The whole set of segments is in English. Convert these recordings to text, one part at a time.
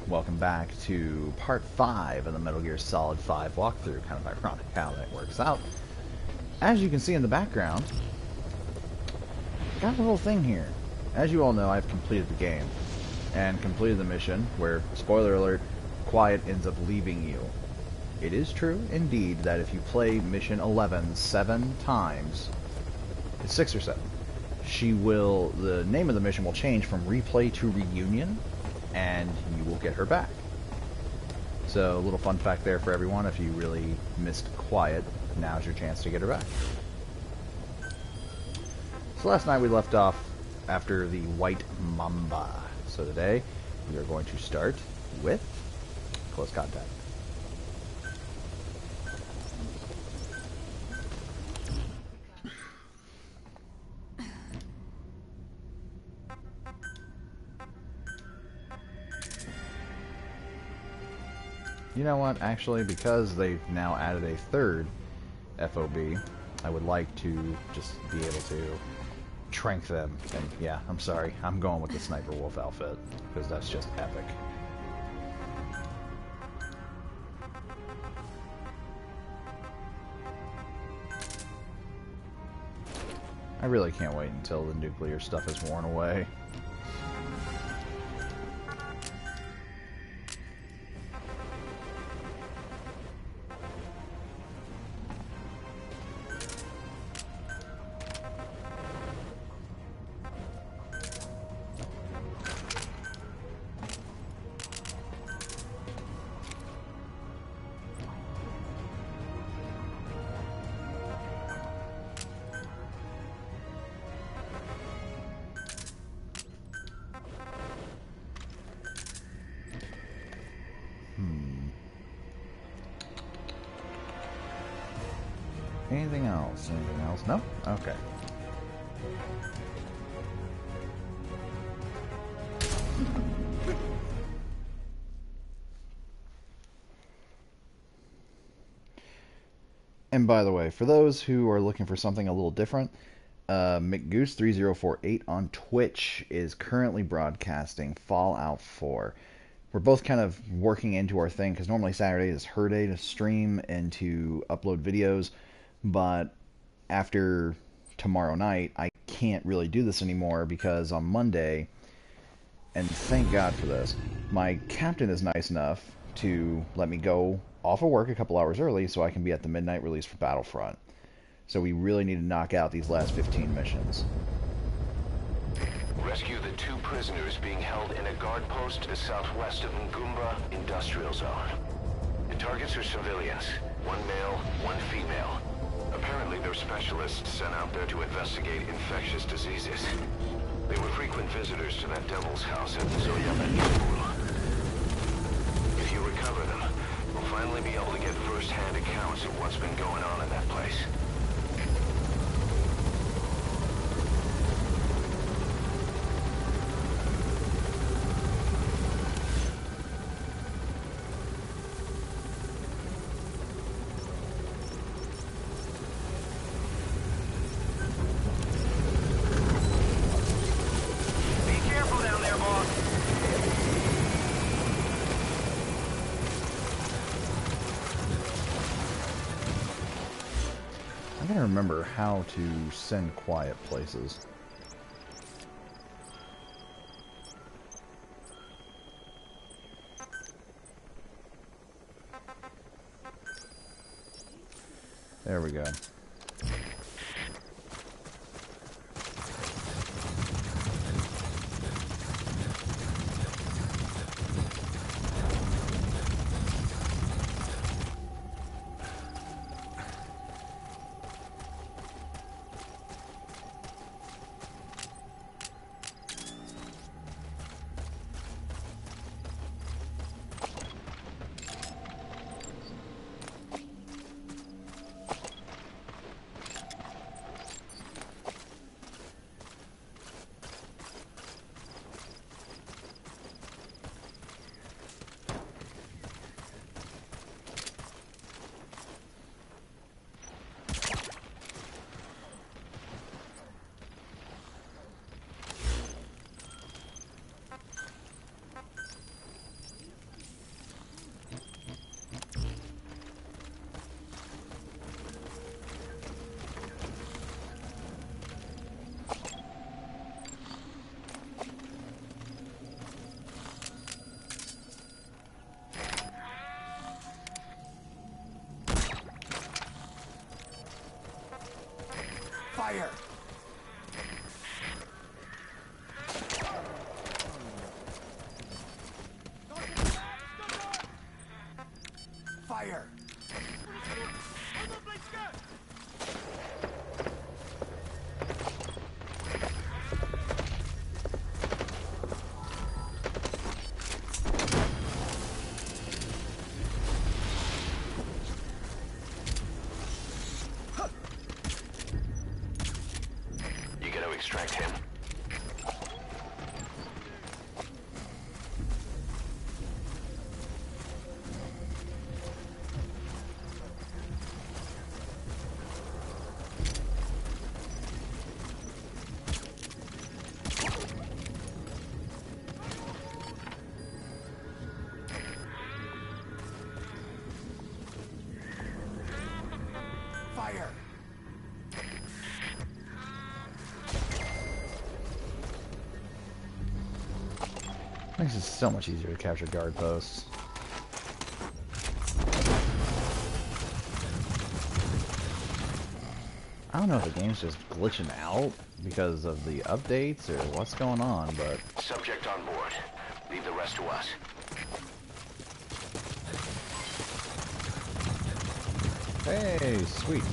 welcome back to part 5 of the Metal Gear Solid 5 walkthrough. Kind of ironic how that works out. As you can see in the background, got a little thing here. As you all know, I've completed the game, and completed the mission where, spoiler alert, Quiet ends up leaving you. It is true, indeed, that if you play Mission 11 7 times, it's 6 or 7, the name of the mission will change from Replay to Reunion, and you will get her back. So, a little fun fact there for everyone. If you really missed Quiet, now's your chance to get her back. So last night we left off after the White Mamba. So today we are going to start with Close Contact. You know what, actually, because they've now added a third FOB, I would like to just be able to trank them. And yeah, I'm sorry, I'm going with the Sniper Wolf outfit, because that's just epic. I really can't wait until the nuclear stuff is worn away. Anything else? Anything else? No? Okay. And by the way, for those who are looking for something a little different, McGoose3048 on Twitch is currently broadcasting Fallout 4. We're both kind of working into our thing, because normally Saturday is her day to stream and to upload videos, but after tomorrow night, I can't really do this anymore, because on Monday, and thank God for this, my captain is nice enough to let me go off of work a couple hours early so I can be at the midnight release for Battlefront. So we really need to knock out these last 15 missions. Rescue the 2 prisoners being held in a guard post to the southwest of Ngumba Industrial Zone. The targets are civilians, 1 male, 1 female. Apparently they're specialists sent out there to investigate infectious diseases. They were frequent visitors to that devil's house at Zoyama. If you recover them, we'll finally be able to get first-hand accounts of what's been going on in that place. I gotta remember how to send Quiet places. There we go. Fire! Fire! You gotta extract him. Fire! Makes it so much easier to capture guard posts. I don't know if the game's just glitching out because of the updates or what's going on, but Subject on board. Leave the rest to us. hey, sweet.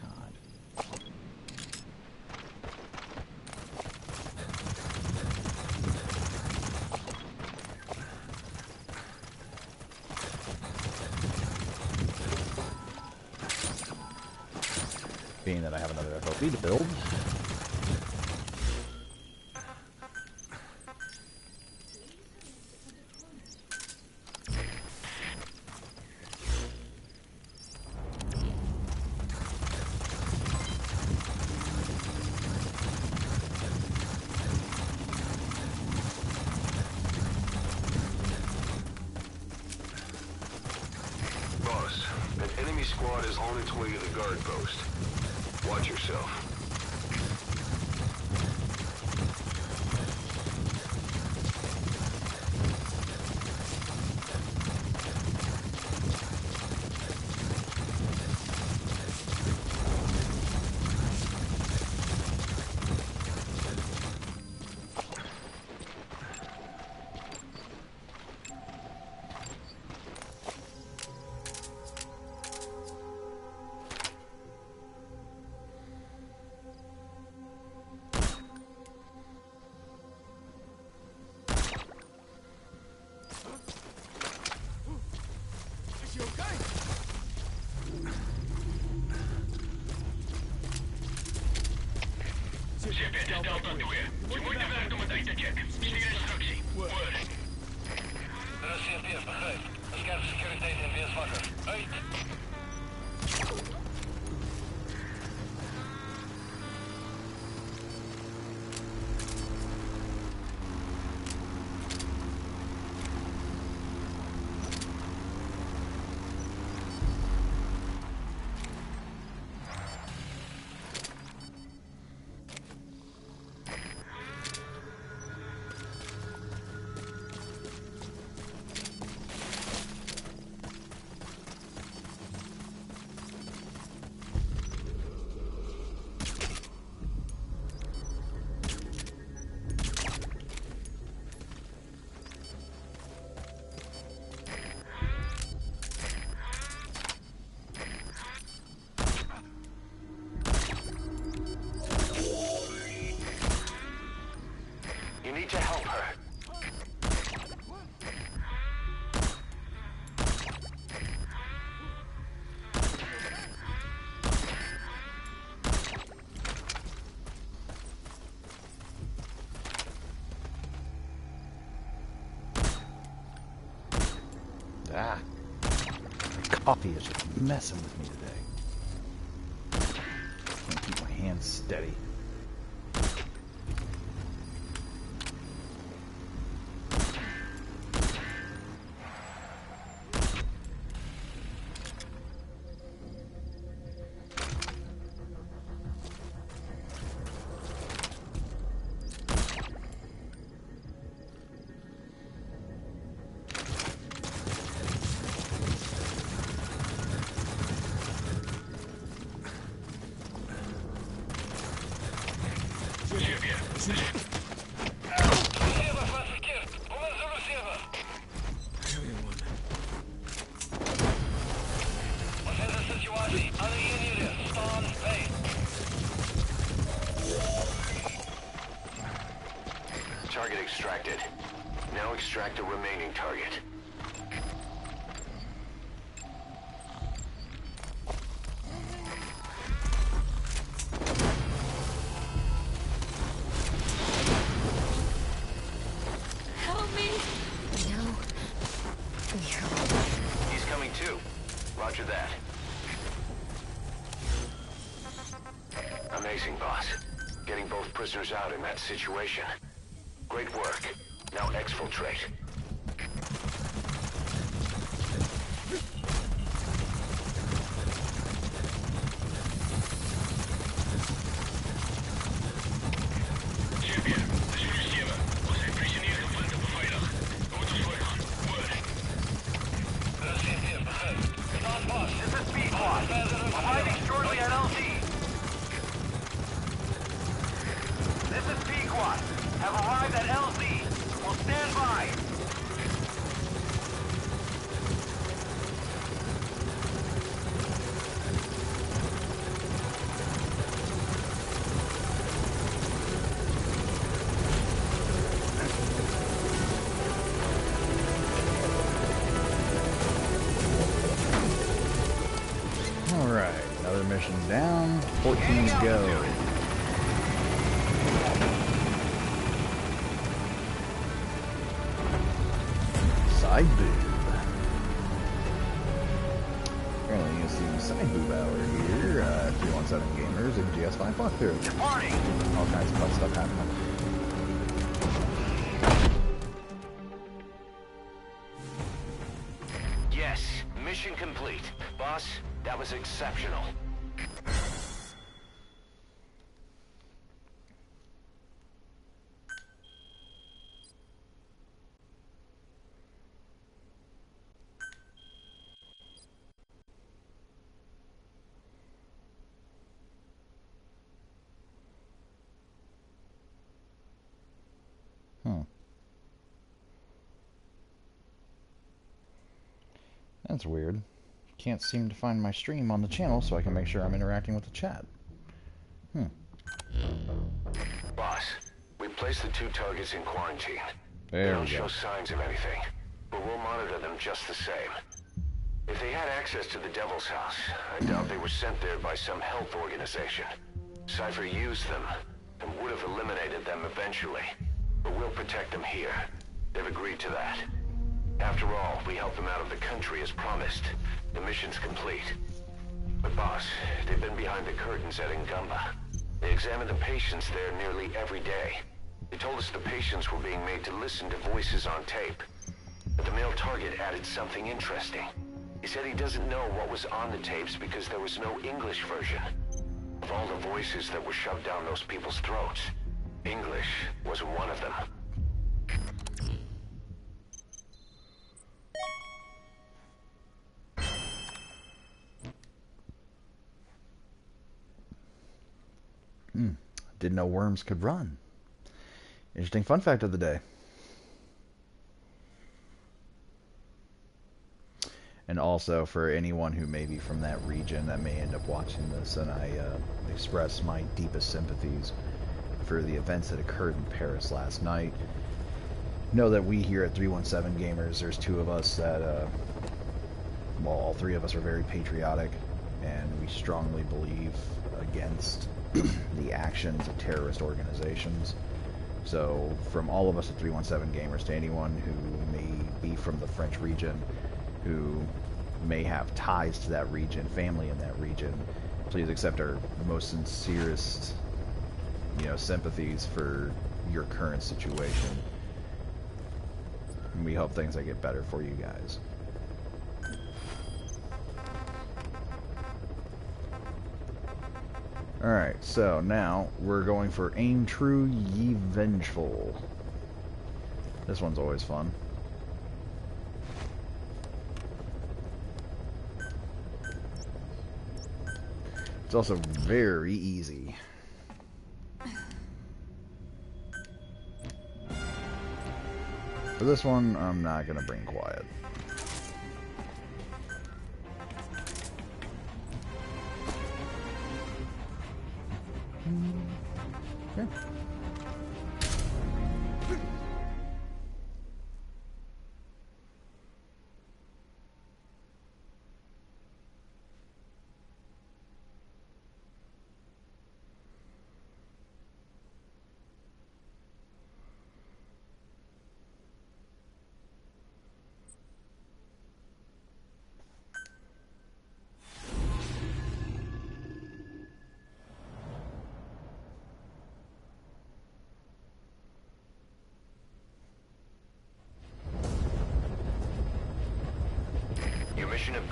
God. Being that I have another FOB to build. Boss, an enemy squad is on its way to the guard post. Watch yourself. Is he okay? Шеф, Delta 2. Сегодня вертом атак. Stuur instructie. Word. CMP's begrijp. Scherpe securiteit en weerswakker. Uit! You need to help her. Ah. Coffee is just messing with me today. Can't keep my hands steady. Target extracted. Now extract the remaining target. Help me! No. He's coming too. Roger that. Amazing, boss. Getting both prisoners out in that situation. Great work. Now exfiltrate. Champion, das ist Receiver. Você é prisioneiro de planta befeilig. Outros voorgaan. Word. Das ist hier, Begriff. Start boss. This is Speed Squad. Arriving shortly at LZ. This is Speed Squad. Have arrived at LZ. Will stand by. Alright, another mission down. 14 to go. Side boob. Apparently you see side boob hour here. 317 Gamers, MGS5 walkthrough. Departing. All kinds of fun stuff happening. Yes, mission complete. Boss, that was exceptional. That's weird. Can't seem to find my stream on the channel so I can make sure I'm interacting with the chat. Boss, we placed the two targets in quarantine. They There don't we show go. signs of anything, but we'll monitor them just the same. If they had access to the Devil's House, I doubt they were sent there by some health organization. Cypher used them, and would have eliminated them eventually. But we'll protect them here. They've agreed to that. After all, we helped them out of the country as promised. The mission's complete. But boss, they've been behind the curtains at Ngumba. They examined the patients there nearly every day. They told us the patients were being made to listen to voices on tape. But the male target added something interesting. He said he doesn't know what was on the tapes because there was no English version. Of all the voices that were shoved down those people's throats, English was one of them. Didn't know worms could run. Interesting fun fact of the day. And also for anyone who may be from that region that may end up watching this, and I express my deepest sympathies for the events that occurred in Paris last night. Know that we here at 317 Gamers, there's two of us that, well, all three of us are very patriotic, and we strongly believe against the actions of terrorist organizations. So from all of us at 317 Gamers to anyone who may be from the French region, who may have ties to that region, family in that region, please accept our most sincerest, sympathies for your current situation. And we hope things will get better for you guys. Alright, so now we're going for Aim True, Ye Vengeful. This one's always fun. It's also very easy. For this one, I'm not going to bring quiet. Okay.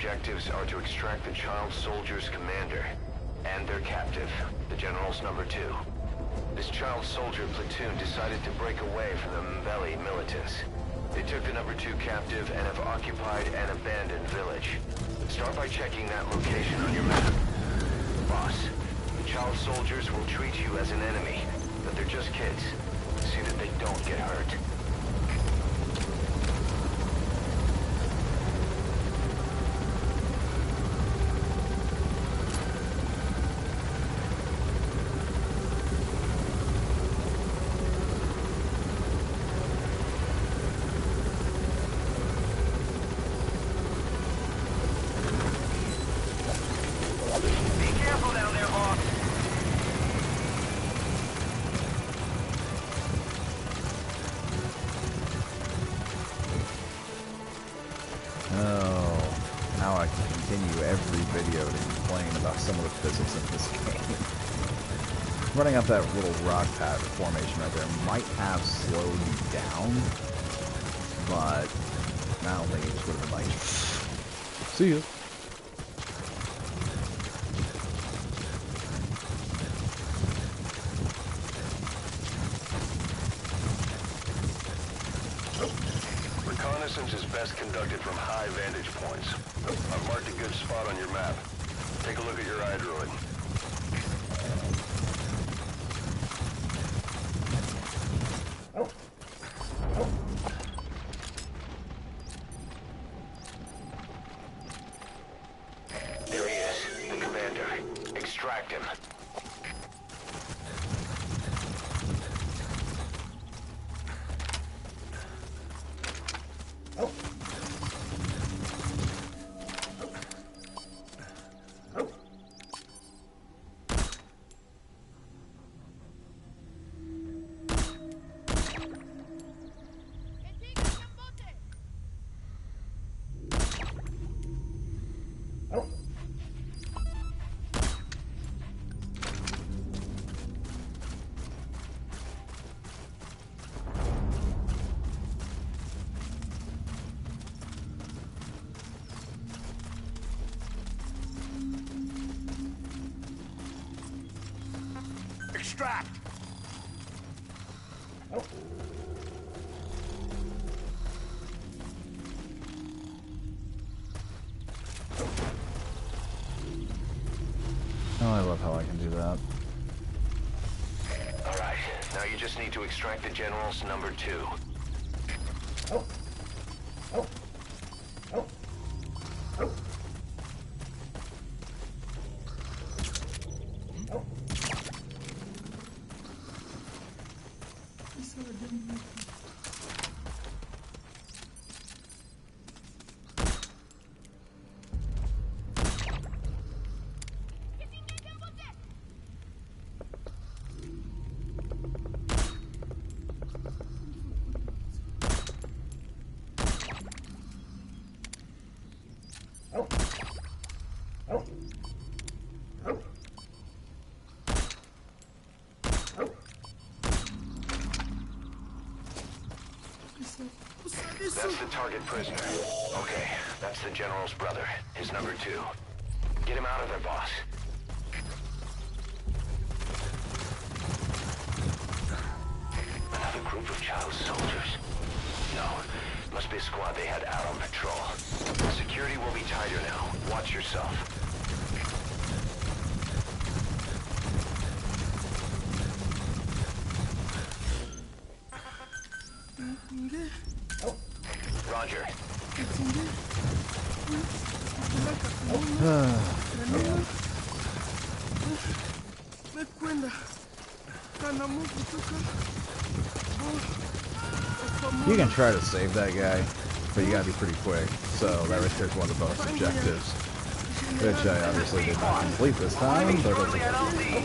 objectives are to extract the child soldier's commander and their captive, the General's number 2. This child soldier platoon decided to break away from the Mbeli militants. They took the number 2 captive and have occupied an abandoned village. Start by checking that location on your map. Boss, the child soldiers will treat you as an enemy, but they're just kids. See that they don't get hurt. Running up that little rock pad formation right there might have slowed me down, but I don't think it just would have been like, see ya. Reconnaissance is best conducted from high vantage points. I've marked a good spot on your map. Take a look at your iDroid. There he is, the commander. Extract him. Extract! Oh, I love how I can do that. Alright, now you just need to extract the General's number 2. That's the target prisoner. Okay, that's the General's brother, his number 2. Get him out of there, boss. Another group of child soldiers. No, must be a squad they had out on patrol. Security will be tighter now. Watch yourself. Roger. You can try to save that guy, but you gotta be pretty quick. So that right there's one of the bonus objectives, which I obviously did not complete this time, but it's okay.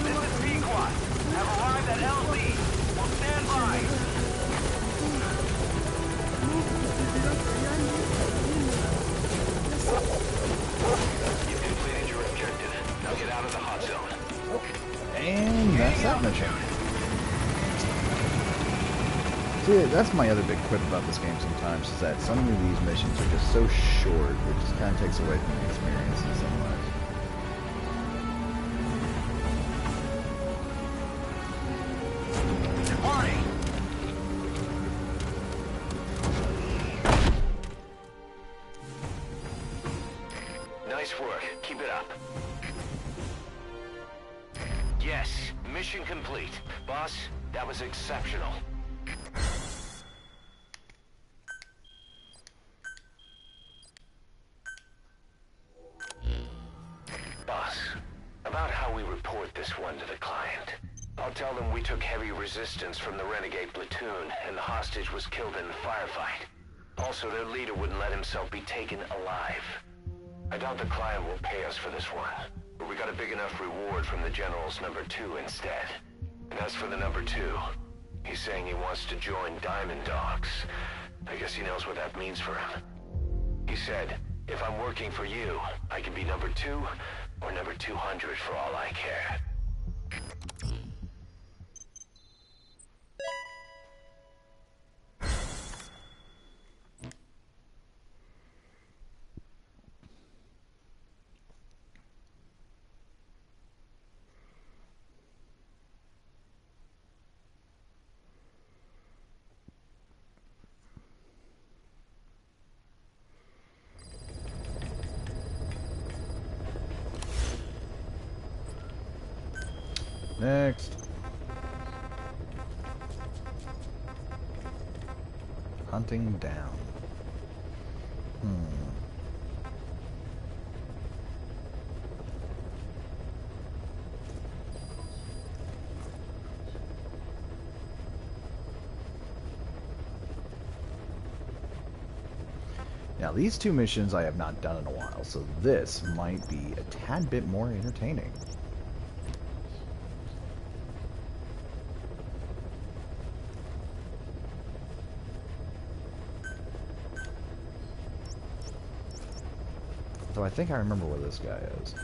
This is Pequot. Have arrived at LZ. Will stand by. You've completed your objective. Now get out of the hot zone. And that's that mission. See, that's my other big quip about this game sometimes, is that some of these missions are just so short, it just kind of takes away from the experience in some ways. Warning! Nice work. Keep it up. Yes, mission complete. Boss, that was exceptional. Boss, about how we report this one to the client. I'll tell them we took heavy resistance from the renegade platoon, and the hostage was killed in the firefight. Also, their leader wouldn't let himself be taken alive. I doubt the client will pay us for this one, but we got a big enough reward from the General's number 2 instead. And as for the number 2, he's saying he wants to join Diamond Dogs. I guess he knows what that means for him. He said, if I'm working for you, I can be number 2 or number 200 for all I care. Next. Hunting down. Now, these two missions I have not done in a while, so this might be a tad bit more entertaining. So I think I remember where this guy is.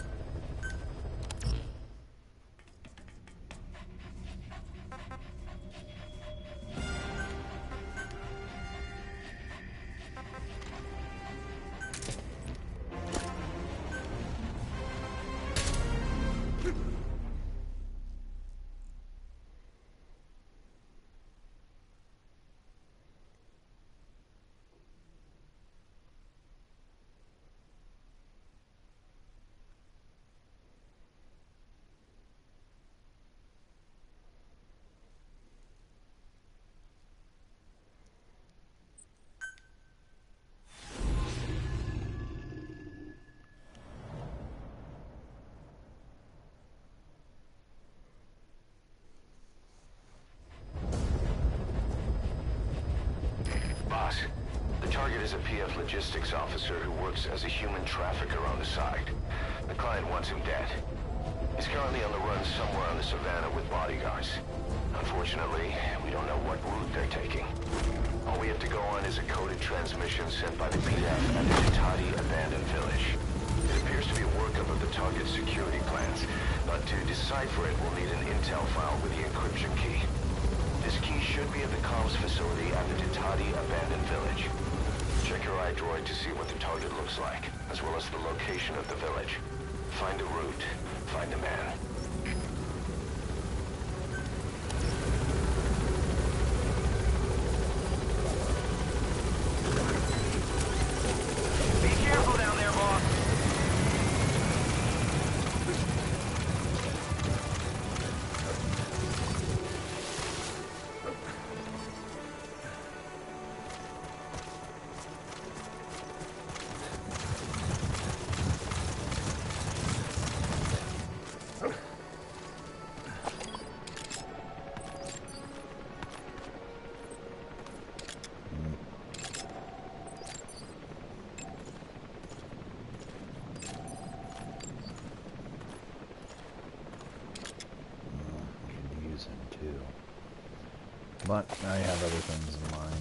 Boss, the target is a PF logistics officer who works as a human trafficker on the side. The client wants him dead. He's currently on the run somewhere on the savannah with bodyguards. Unfortunately, we don't know what route they're taking. All we have to go on is a coded transmission sent by the PF at the Titati abandoned village. It appears to be a workup of the target's security plans, but to decipher it, we'll need an intel file with the encryption key. This key should be at the comms facility at the Titati abandoned village. Check your iDroid to see what the target looks like, as well as the location of the village. Find a route, find a man. Be careful down there, boss. But I have other things in mind.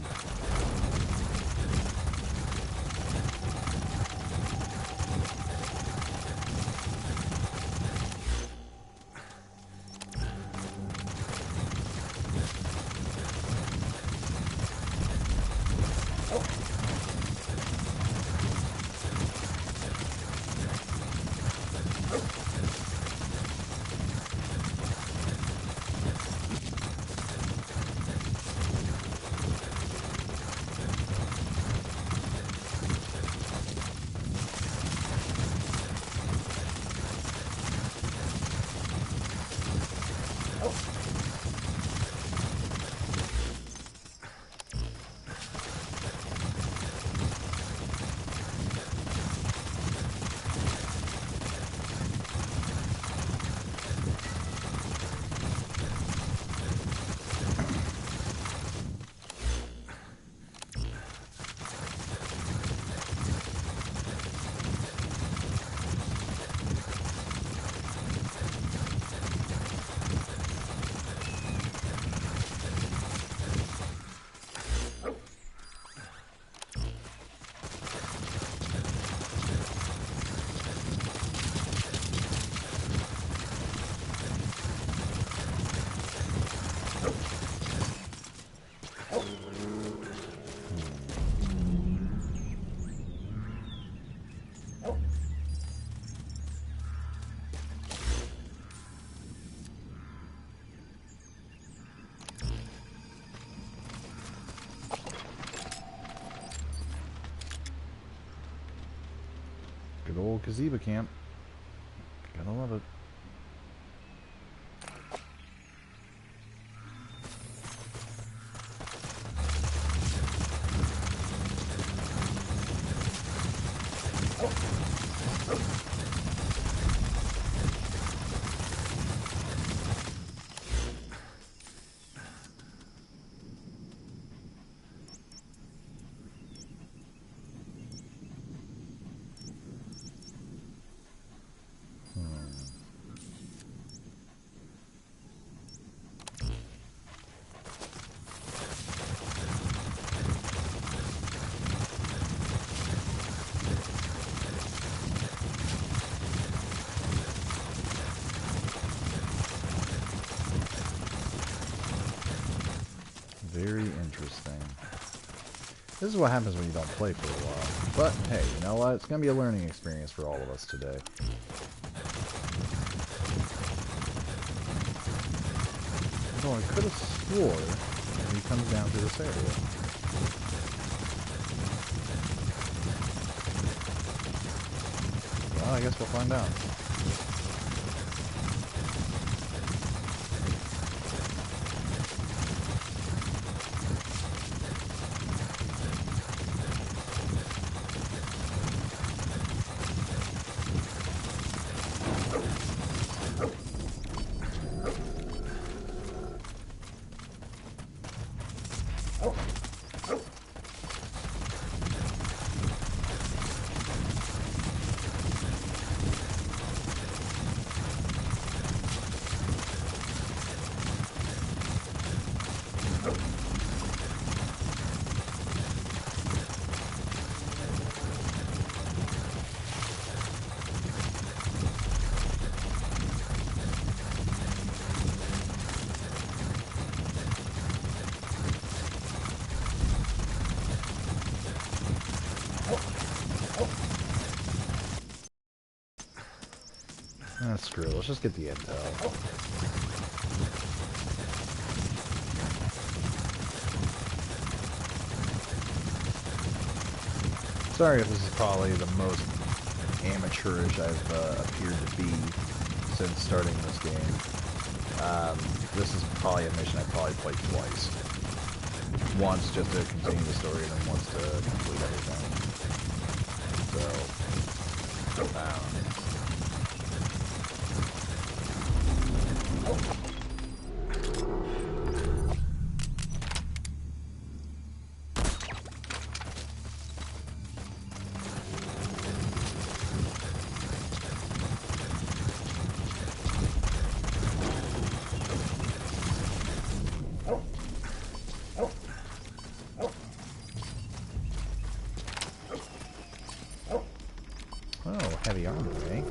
Good old Kaziba camp. Gotta love it. Very interesting. This is what happens when you don't play for a while. But, hey, you know what? It's going to be a learning experience for all of us today. Although I could have swore he comes down to this area. Well, I guess we'll find out. Screw it, let's just get the intel. Sorry if this is probably the most amateurish I've appeared to be since starting this game. This is probably a mission I probably played twice. Once just to continue the story, and then once to complete everything. So, oh, heavy armor, eh?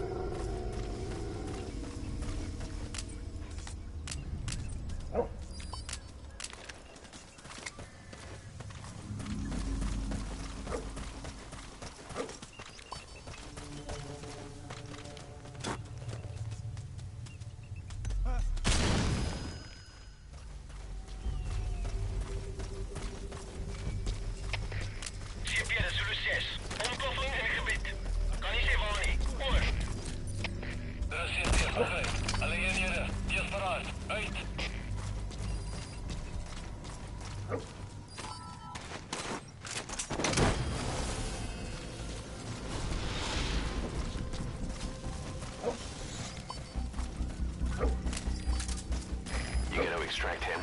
Extract him.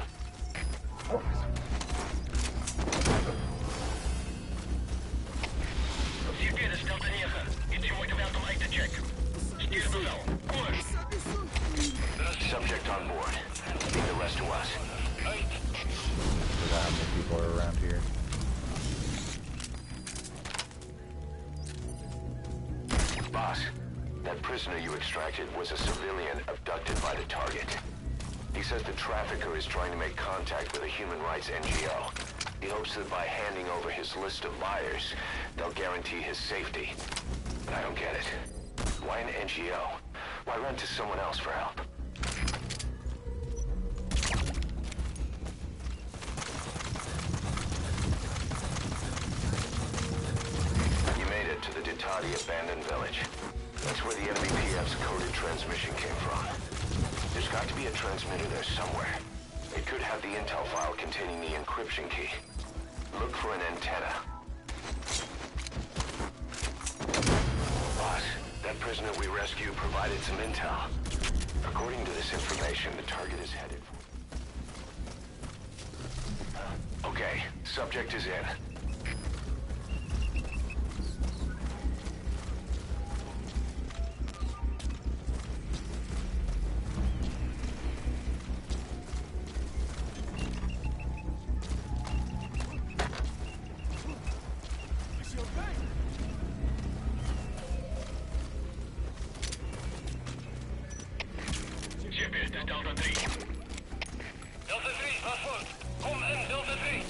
Subject on board. Leave the rest to us. Forgot how many people are around here. Boss, that prisoner you extracted was a civilian abducted by the target. He says the trafficker is trying to make contact with a human rights NGO. He hopes that by handing over his list of buyers, they'll guarantee his safety. But I don't get it. Why an NGO? Why run to someone else for help? You made it to the Ditati abandoned village. place where the enemy PF's coded transmission came from. There's got to be a transmitter there somewhere. It could have the intel file containing the encryption key. Look for an antenna. Boss, that prisoner we rescued provided some intel. According to this information, the target is headed for... Okay, subject is in. Is he okay? Ciebie, to jest Delta 3. Delta 3, was goed. Kom in, Delta 3.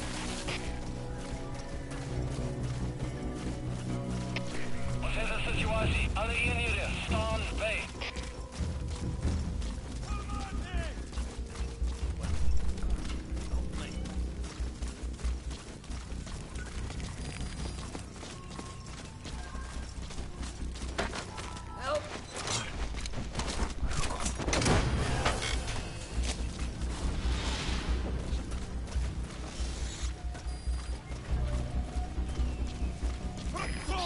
Wat is de situatie? Alle eenheden, staan bij. Help!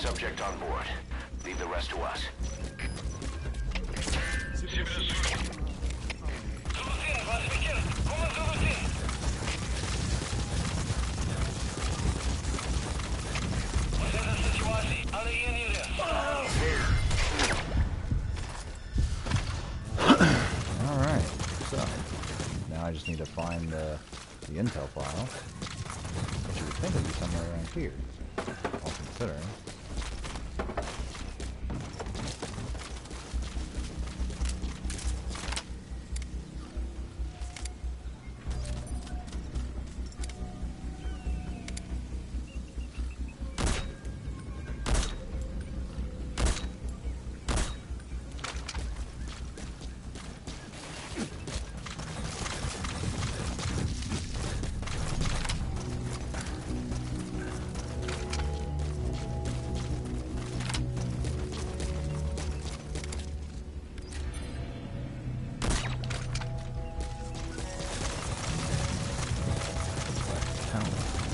Subject on board. Leave the rest to us. Ciebie na zulu. Zulu 10, was verkeerd. Kom maar Zulu 10. Wat is de situatie? Alle eenheden, staan bij. Alright, so now I just need to find the intel file, which you would think would be somewhere around here, all considering.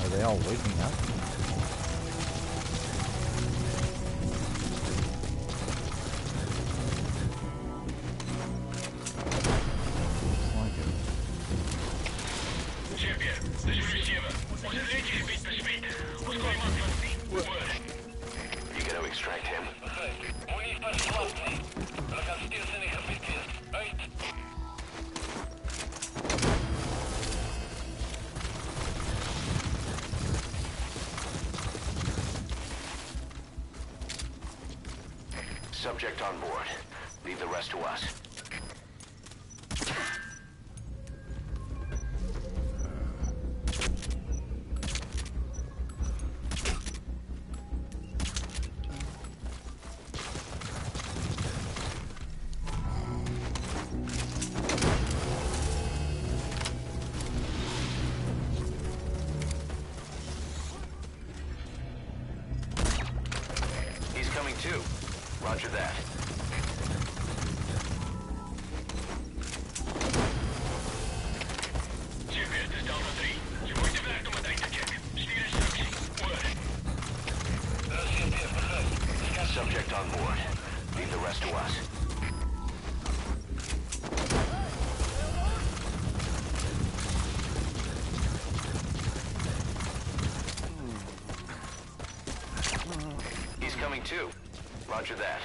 Are they all waking up? Looks like it. Ciebie, to jest Zulu 7. Osiedlenie gebied besmet. Ons iemand van die. Word. You gonna extract him? Begrijp. Moet niet verslapt nie. Hulle kan steeds in die gebied wees. Uit. Subject on board. Leave the rest to us. He's coming too. Roger that. Ciebie, to jest Delta 3. Je moet de werk om het uit te checken. Stuur instructie. Word. CP, begrijp. Subject on board. Leave the rest to us. He's coming too. Roger that.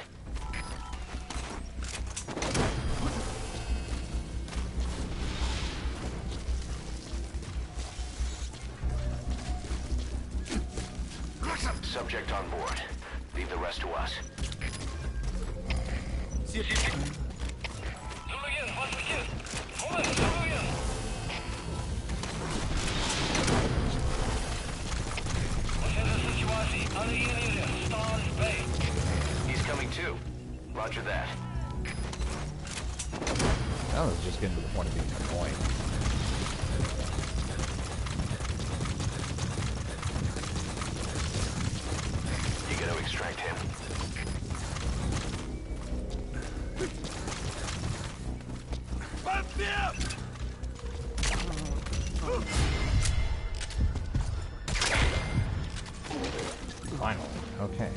Subject on board. Leave the rest to us. Zulu 1, was verkeerd. Kom in, Zulu 1. Wat is de situatie? Alle eenheden, staan bij. He's coming too. Roger that. I was just getting to the point of being annoying. You gonna extract him? Okay.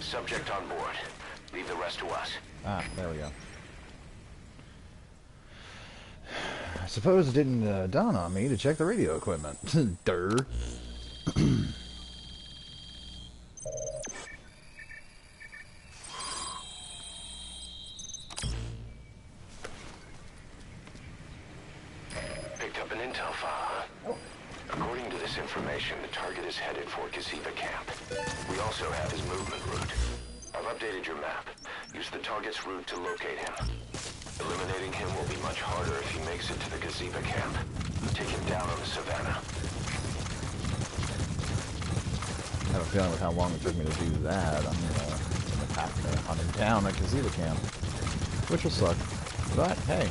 Subject on board. Leave the rest to us. Ah, there we go. I suppose it didn't dawn on me to check the radio equipment. Durr. Picked up an intel file, huh? According to this information, the target is headed for Gaziva camp. We also have his movement route. I've updated your map. Use the target's route to locate him. Eliminating him will be much harder if he makes it to the Gaziva camp. Take him down on the savannah. I have a feeling with how long it took me to do that, I'm gonna have to hunt him down at Gaziva camp. Which will suck. But, hey.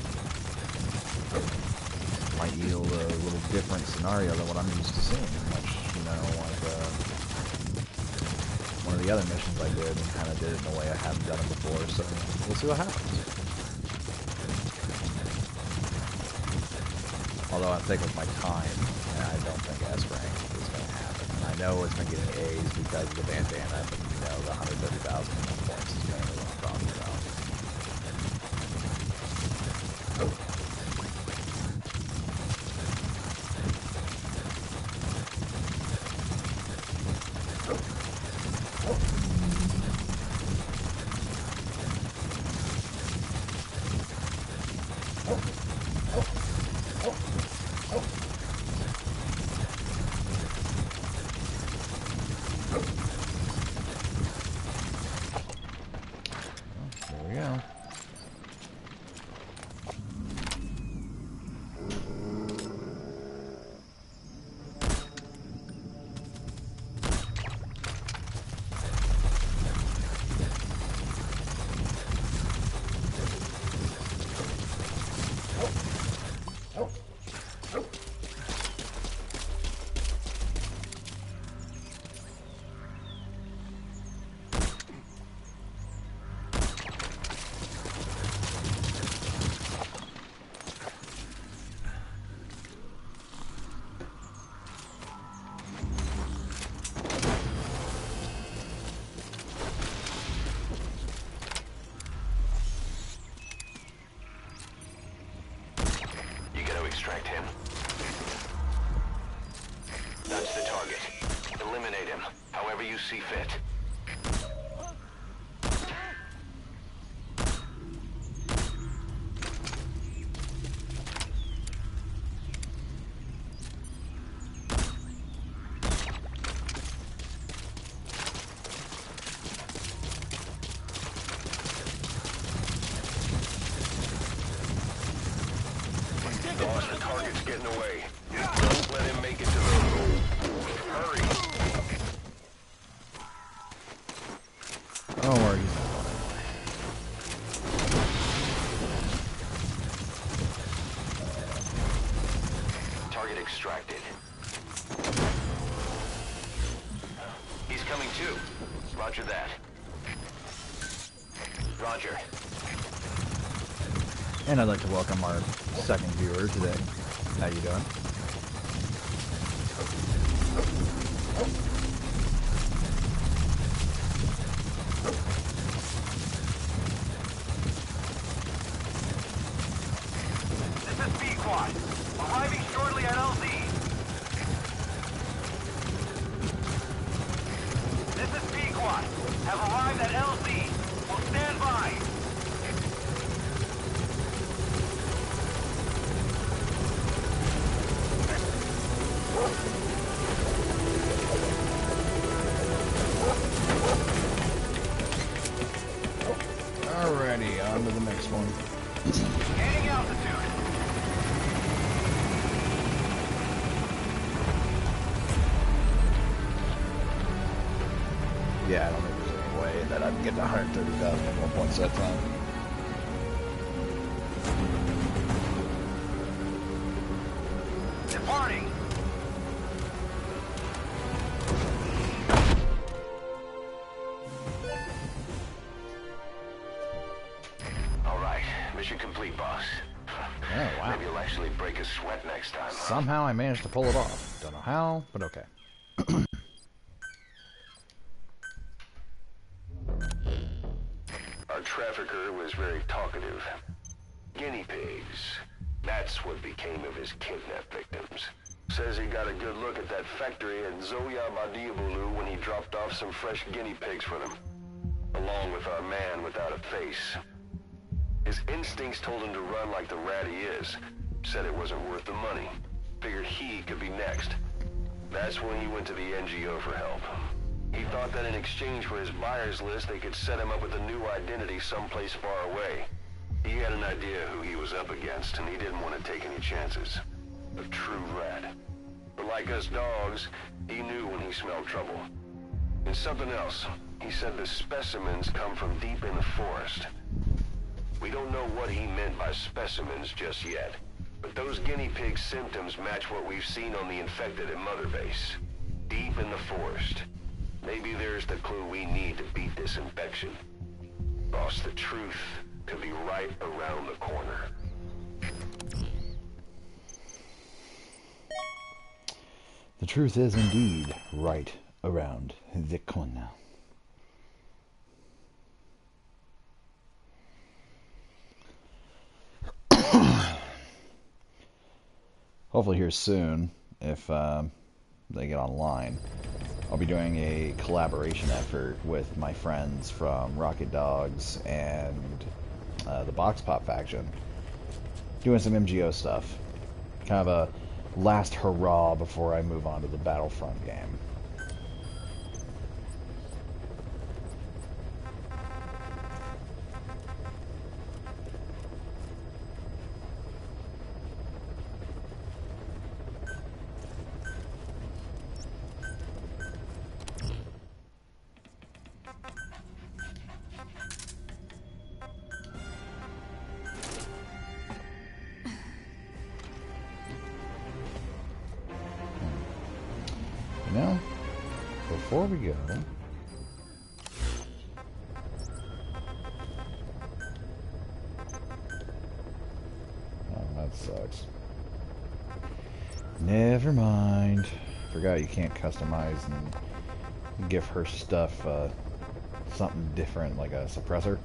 Might yield a little different scenario than what I'm used to seeing. Much, you know, like one of the other missions I did and kind of did it in a way I haven't done it before, so we'll see what happens. Although I think with my time, I don't think S rank is going to happen. And I know it's been getting A's because of the bandana, but you know, the 130,000 points is mainly what I'm talking about. There we go. Extract him. That's the target. Eliminate him, however you see fit. Boss, the target's getting away. Don't let him make it to the road. Hurry. Don't worry, he's not going anywhere. Target extracted. He's coming too. Roger that. Roger. And I'd like to welcome our second viewer today. How you doing? This is B-Quad. Arriving shortly at LZ. This is B-Quad. Have arrived at LZ. Will stand by. Alrighty, on to the next one. Gaining altitude. Yeah, I don't think there's any way that I can get to 130,000 at one point at that time. Departing. Oh, wow. Maybe you'll actually break a sweat next time. Somehow I managed to pull it off. Don't know how, but okay. Our trafficker was very talkative. Guinea pigs. That's what became of his kidnapped victims. Says he got a good look at that factory at Zoya Badiabulu when he dropped off some fresh guinea pigs for them, along with our man without a face. His instincts told him to run like the rat he is. Said it wasn't worth the money. Figured he could be next. That's when he went to the NGO for help. He thought that in exchange for his buyer's list, they could set him up with a new identity someplace far away. He had an idea who he was up against, and he didn't want to take any chances. A true rat. But like us dogs, he knew when he smelled trouble. And something else. He said the specimens come from deep in the forest. We don't know what he meant by specimens just yet. But those guinea pig symptoms match what we've seen on the infected at Mother Base. Deep in the forest. Maybe there's the clue we need to beat this infection. Boss, the truth could be right around the corner. The truth is indeed right around the corner. Hopefully here soon, if they get online, I'll be doing a collaboration effort with my friends from Rocket Dogs and the Box Pop faction, doing some MGO stuff. Kind of a last hurrah before I move on to the Battlefront game. You know, before we go, oh, that sucks. Never mind. Forgot you can't customize and give her stuff something different, like a suppressor.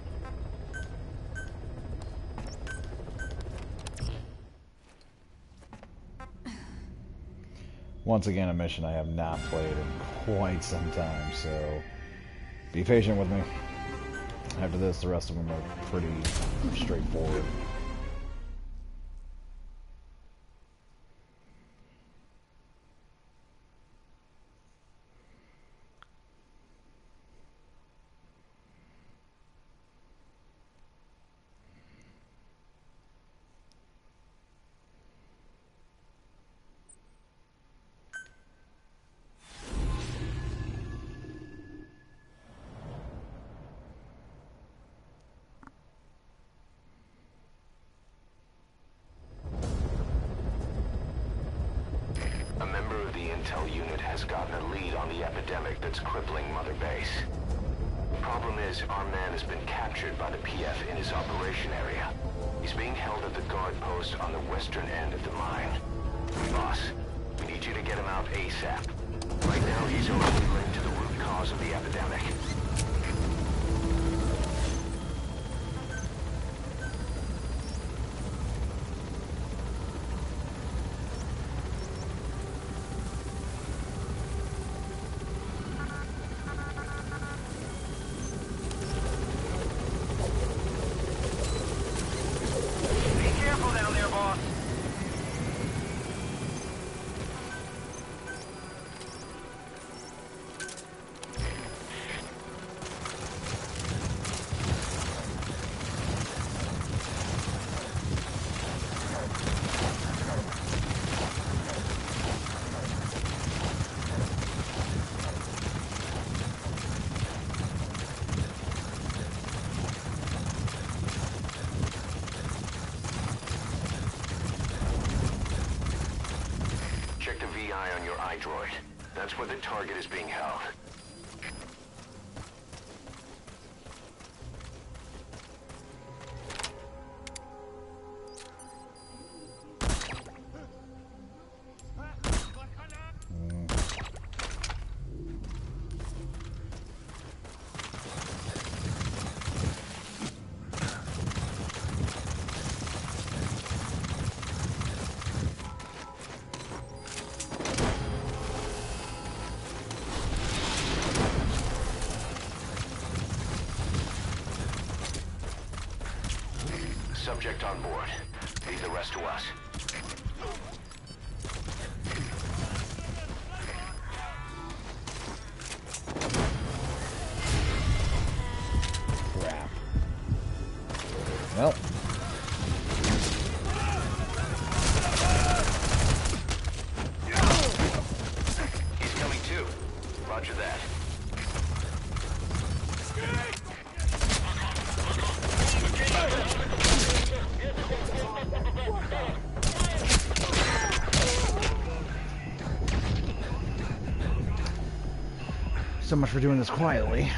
Once again, a mission I have not played in quite some time, so be patient with me. After this, the rest of them are pretty straightforward. A member of the intel unit has gotten a lead on the epidemic that's crippling Mother Base. The problem is, our man has been captured by the PF in his operation area. He's being held at the guard post on the western end of the mine. Boss, we need you to get him out ASAP. Right now, he's only linked to the root cause of the epidemic. Check the VI on your iDroid. That's where the target is being held. subject on board. Leave the rest to us. Crap. Well. He's coming too. Roger that. So much for doing this quietly.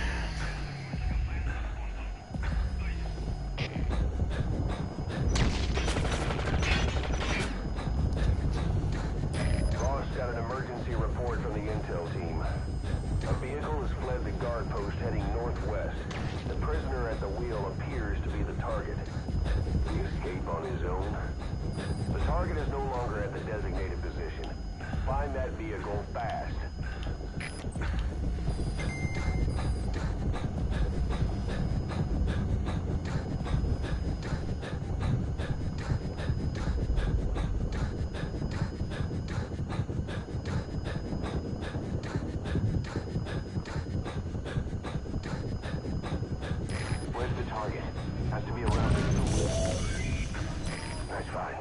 Boss got an emergency report from the intel team. A vehicle has fled the guard post heading northwest. The prisoner at the wheel appears to be the target. Did he escape on his own? The target is no longer at the designated position. Find that vehicle fast. Where's the target? Has to be around this. Nice find.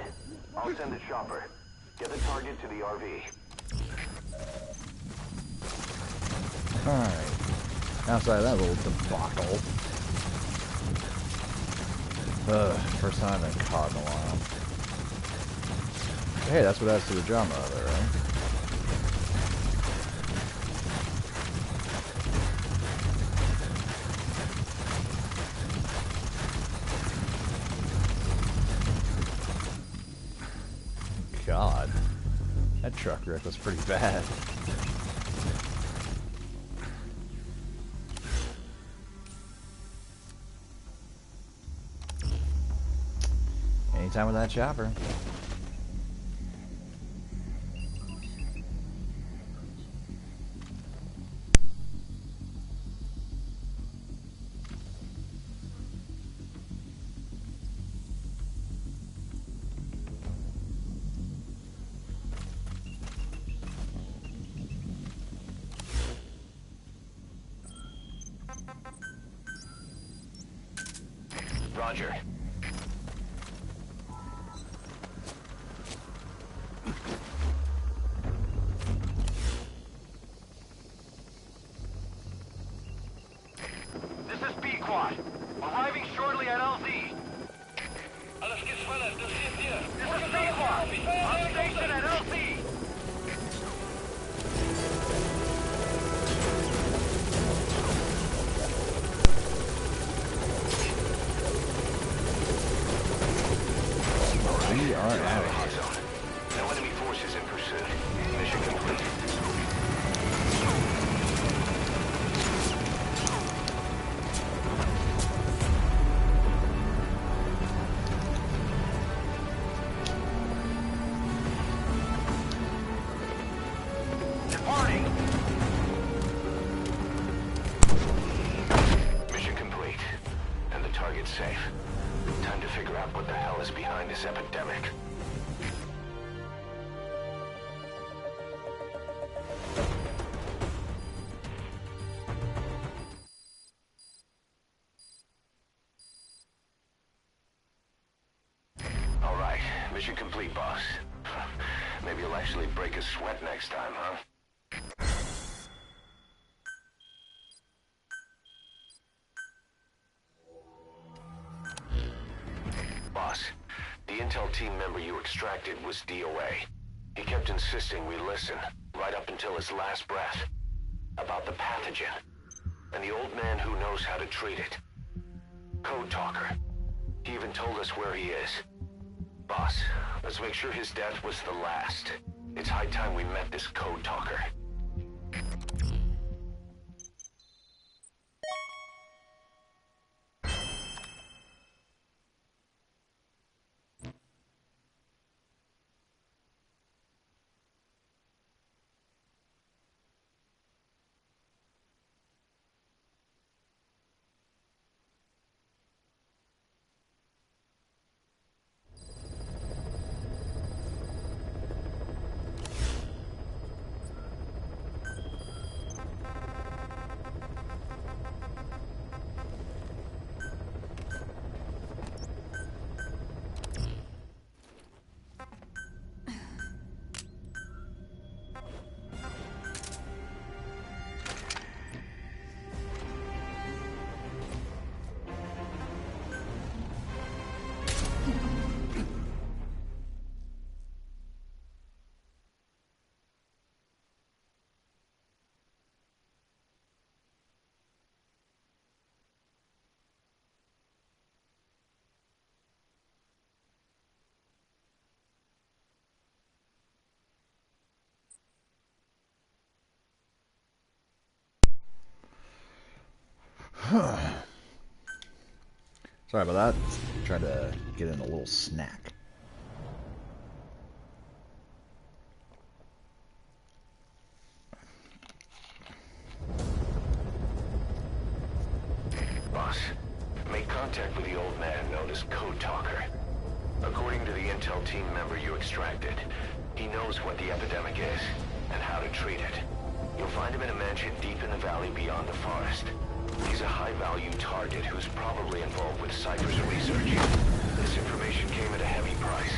I'll send a chopper. Get the target to the RV. Alright. Outside of that little debacle. First time I've been caught in a while. Hey, that's what adds to the drama of it, right? God. That truck wreck was pretty bad. Anytime with that chopper. Roger. This is B-Quad. Arriving shortly at LZ. Alles geht schneller, das steht hier. This is B-Quad. On station at LZ. We are out of Hot here. zone. No enemy forces in pursuit. Mission complete. Departing. Mission complete. And the target's safe. Time to figure out what the hell is behind this epidemic. All right, mission complete, boss. Maybe you'll actually break a sweat next time, huh? Boss, the intel team member you extracted was DOA. He kept insisting we listen, right up until his last breath, about the pathogen, and the old man who knows how to treat it. Code talker. He even told us where he is. Boss, let's make sure his death was the last. It's high time we met this code talker. Sorry about that. Try to get in a little snack. Boss, make contact with the old man known as Code Talker. According to the intel team member you extracted, he knows what the epidemic is and how to treat it. You'll find him in a mansion deep in the valley beyond the forest. He's a high-value target who's probably involved with Cypher's research. This information came at a heavy price.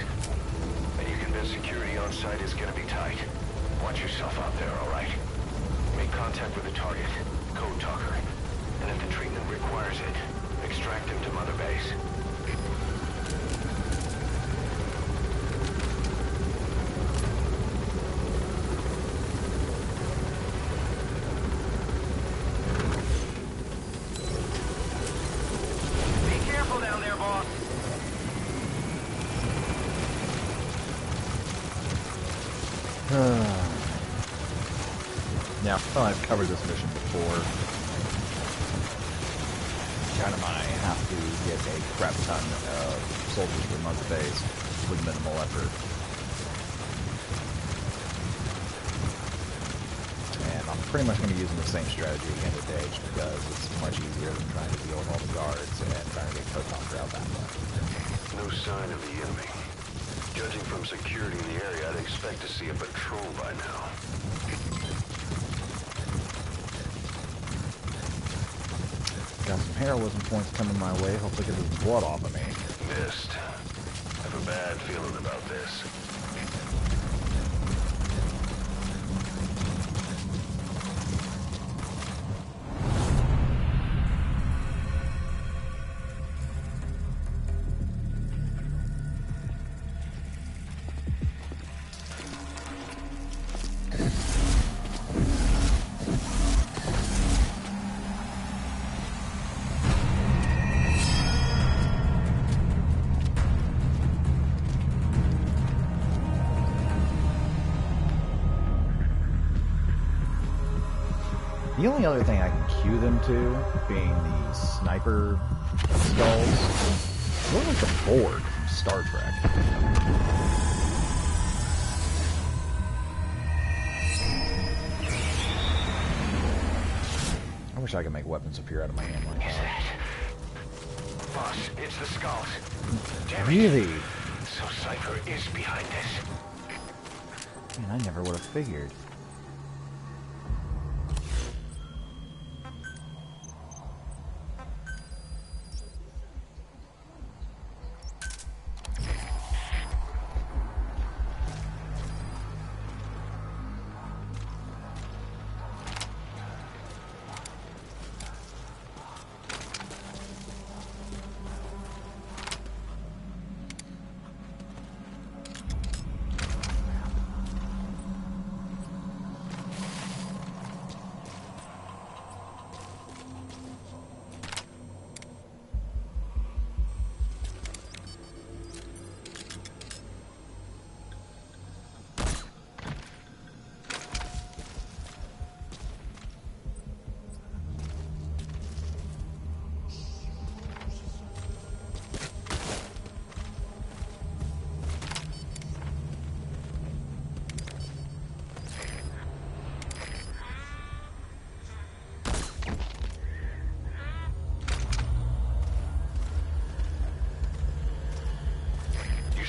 And you convinced security on site is gonna be tight. Watch yourself out there, alright? Make contact with the target, Code Talker. And if the treatment requires it, extract him to Mother Base. Be careful down there, boss. Now, I feel I've covered this mission before. Kind of I have to get a crap ton of soldiers for Mother Base with minimal effort. And I'm pretty much going to be using the same strategy again today, just because it's much easier than trying to deal with all the guards and trying to get Code Talker out that way. No sign of the enemy. Judging from security in the area, I'd expect to see a patrol by now. Got some heroism points coming my way. Hopefully get this blood off of me. Missed. I have a bad feeling about this. The only other thing I can cue them to, being the sniper skulls, look like the board from Star Trek. I wish I could make weapons appear out of my hand like that. Boss, it's the skulls. Damn it. Really? So Cypher is behind this. Man, I never would have figured.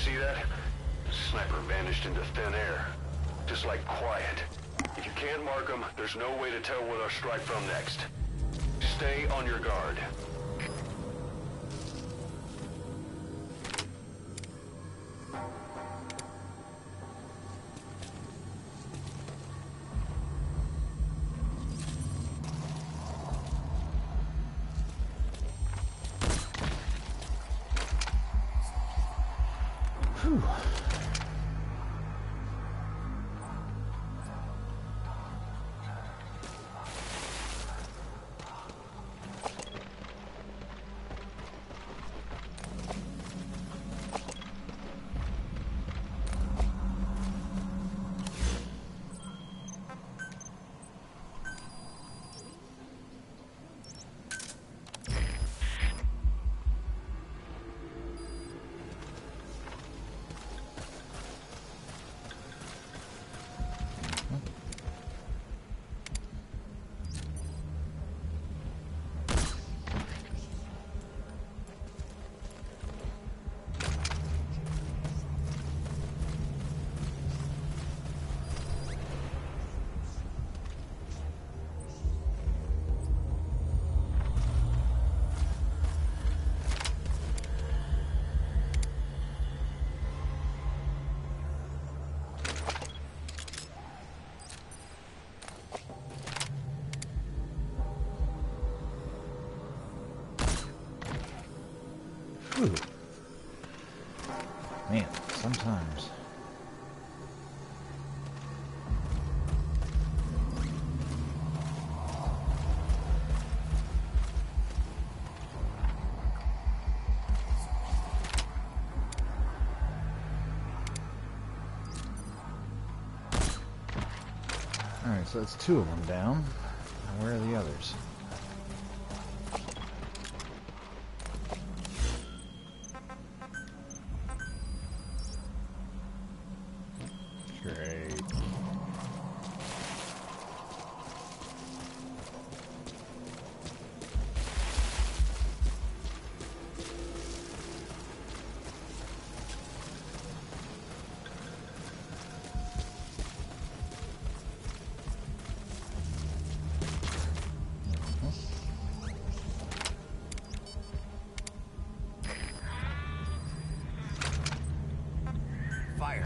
See that? Sniper vanished into thin air. Just like quiet. If you can't mark them, there's no way to tell where they'll strike from next. Stay on your guard. Whew. Ooh. Man, sometimes. Alright, so that's 2 of them down. Now where are the others? Great. Fire.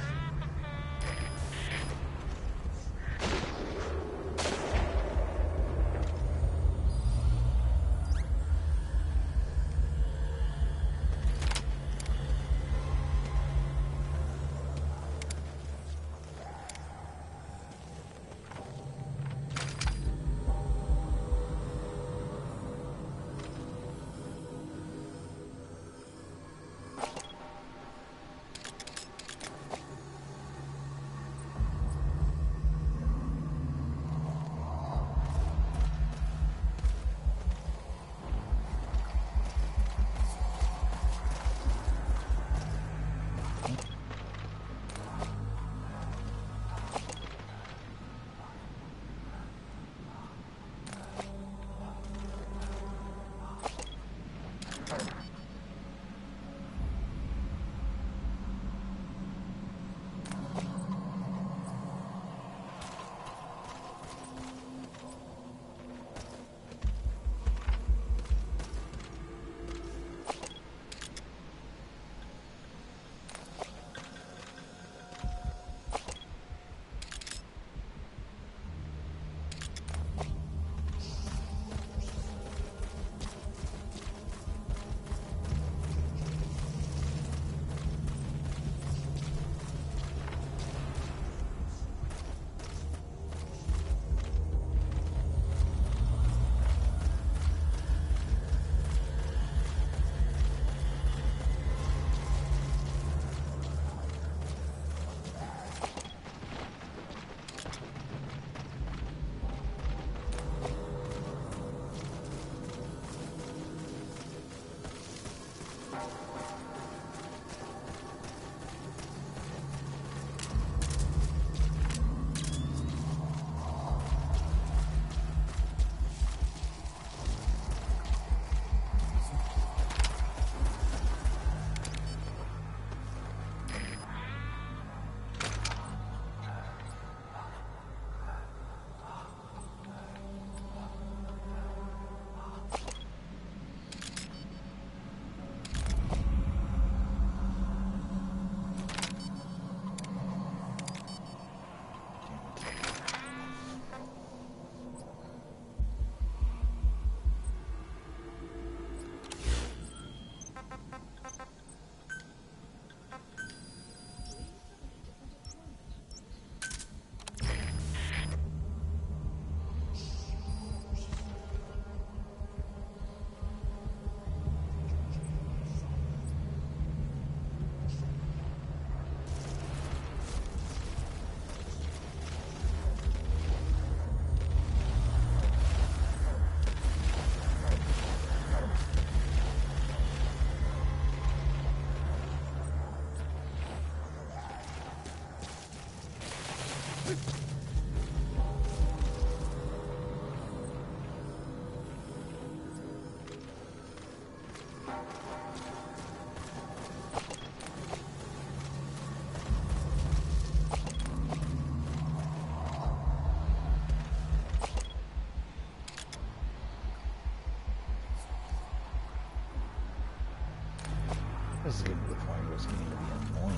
This is getting to the point where it's getting to be annoying.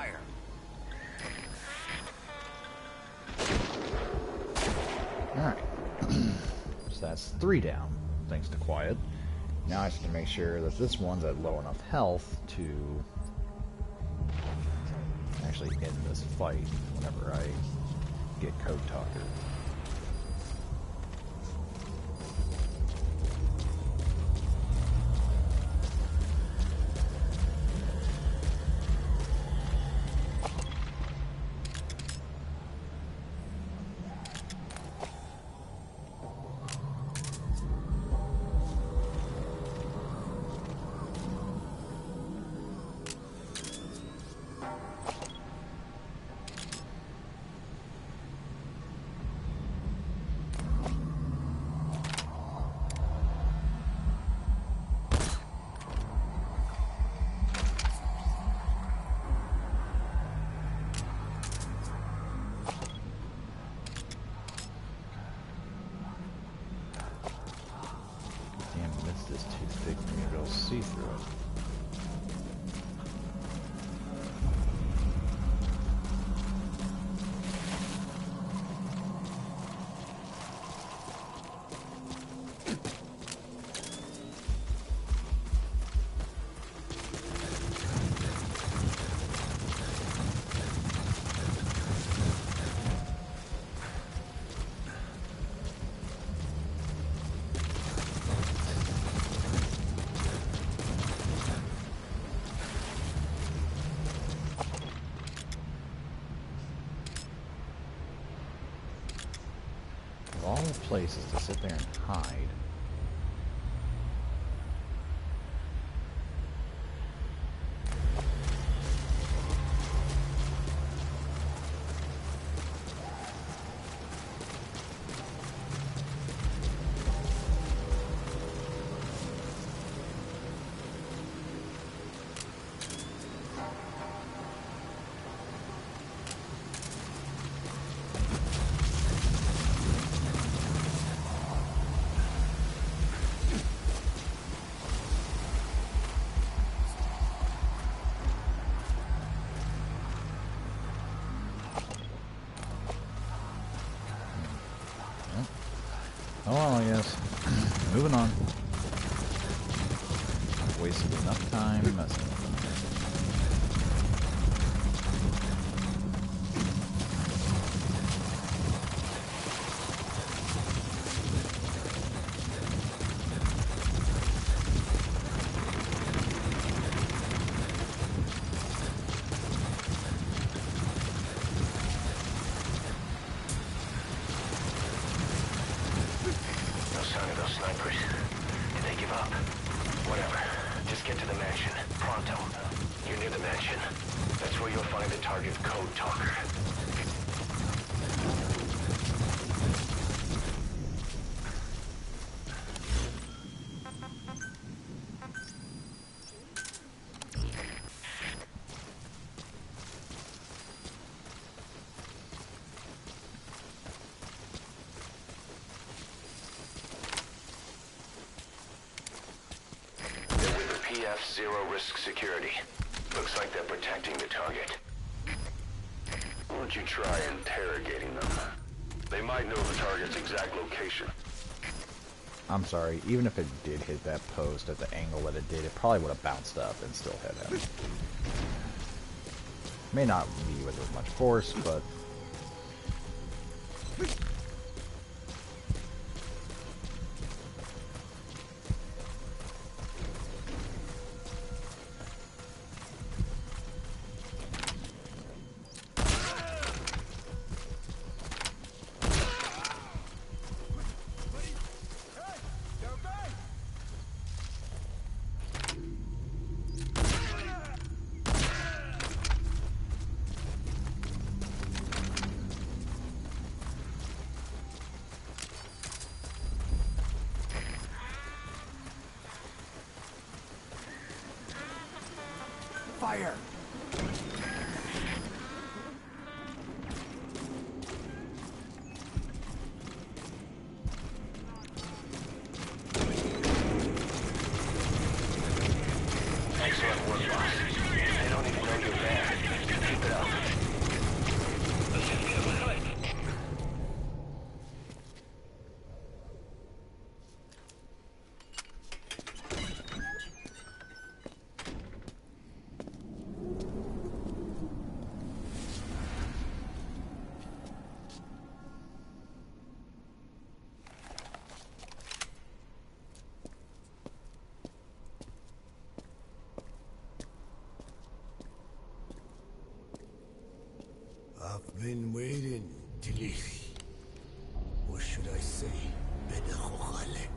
Fire. Alright. So that's 3 down, thanks to Quiet. Now I have to make sure that this one's at low enough health to actually end this fight whenever I get Code Talker. Is too thick for me to be able to see through it. Of all the places to sit there and hide. Oh well, I guess. Moving on. Wasted enough time messing with them. Snipers. Did they give up? Whatever. Just get to the mansion. Pronto. You're near the mansion. That's where you'll find the target Code Talker. PF Zero Risk Security. Looks like they're protecting the target. Why don't you try interrogating them? They might know the target's exact location. I'm sorry, even if it did hit that post at the angle that it did, it probably would have bounced up and still hit him. May not be with as much force, but... Fire! Excellent work, boss. They don't even know you're there. Keep I've been waiting, Tilly. Or should I say, Bedahokhale?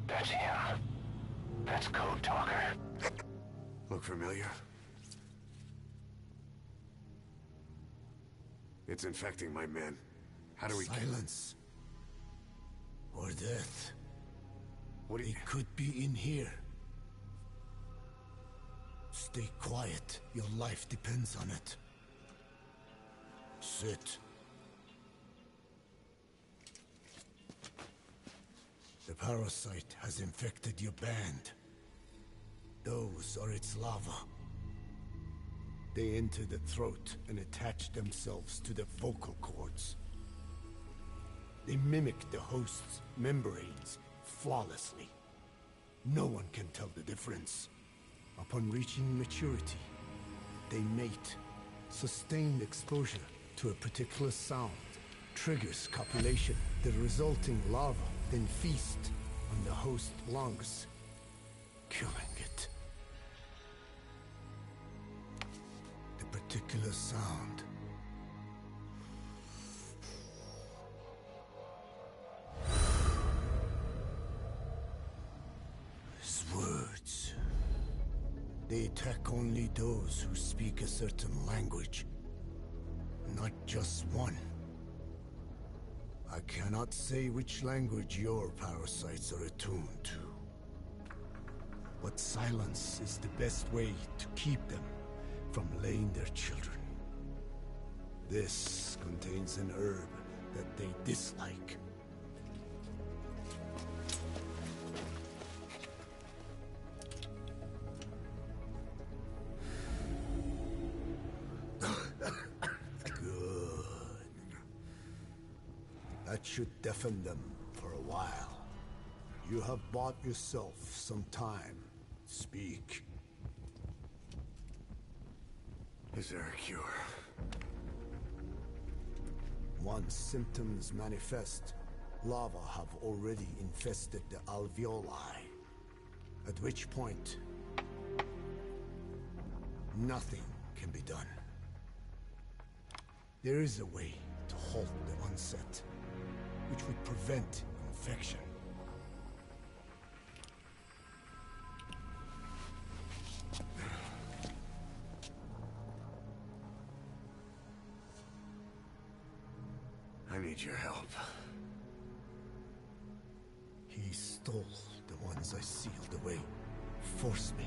That's him. That's Code Talker. Look familiar? It's infecting my men. How do we... Silence. Or death. What do you... It could be in here. Stay quiet. Your life depends on it. Sit. The parasite has infected your band. Those are its larvae. They enter the throat and attach themselves to the vocal cords. They mimic the host's membranes flawlessly. No one can tell the difference. Upon reaching maturity, they mate. Sustained exposure to a particular sound triggers copulation. The resulting larva then feast on the host lungs, killing it. The particular sound is words. They attack only those who speak a certain language, not just one. I cannot say which language your parasites are attuned to. But silence is the best way to keep them from laying their children. This contains an herb that they dislike. That should deafen them for a while. You have bought yourself some time. Speak. Is there a cure? Once symptoms manifest, larvae have already infested the alveoli. At which point, nothing can be done. There is a way to halt the onset, which would prevent infection. I need your help. He stole the ones I sealed away, forced me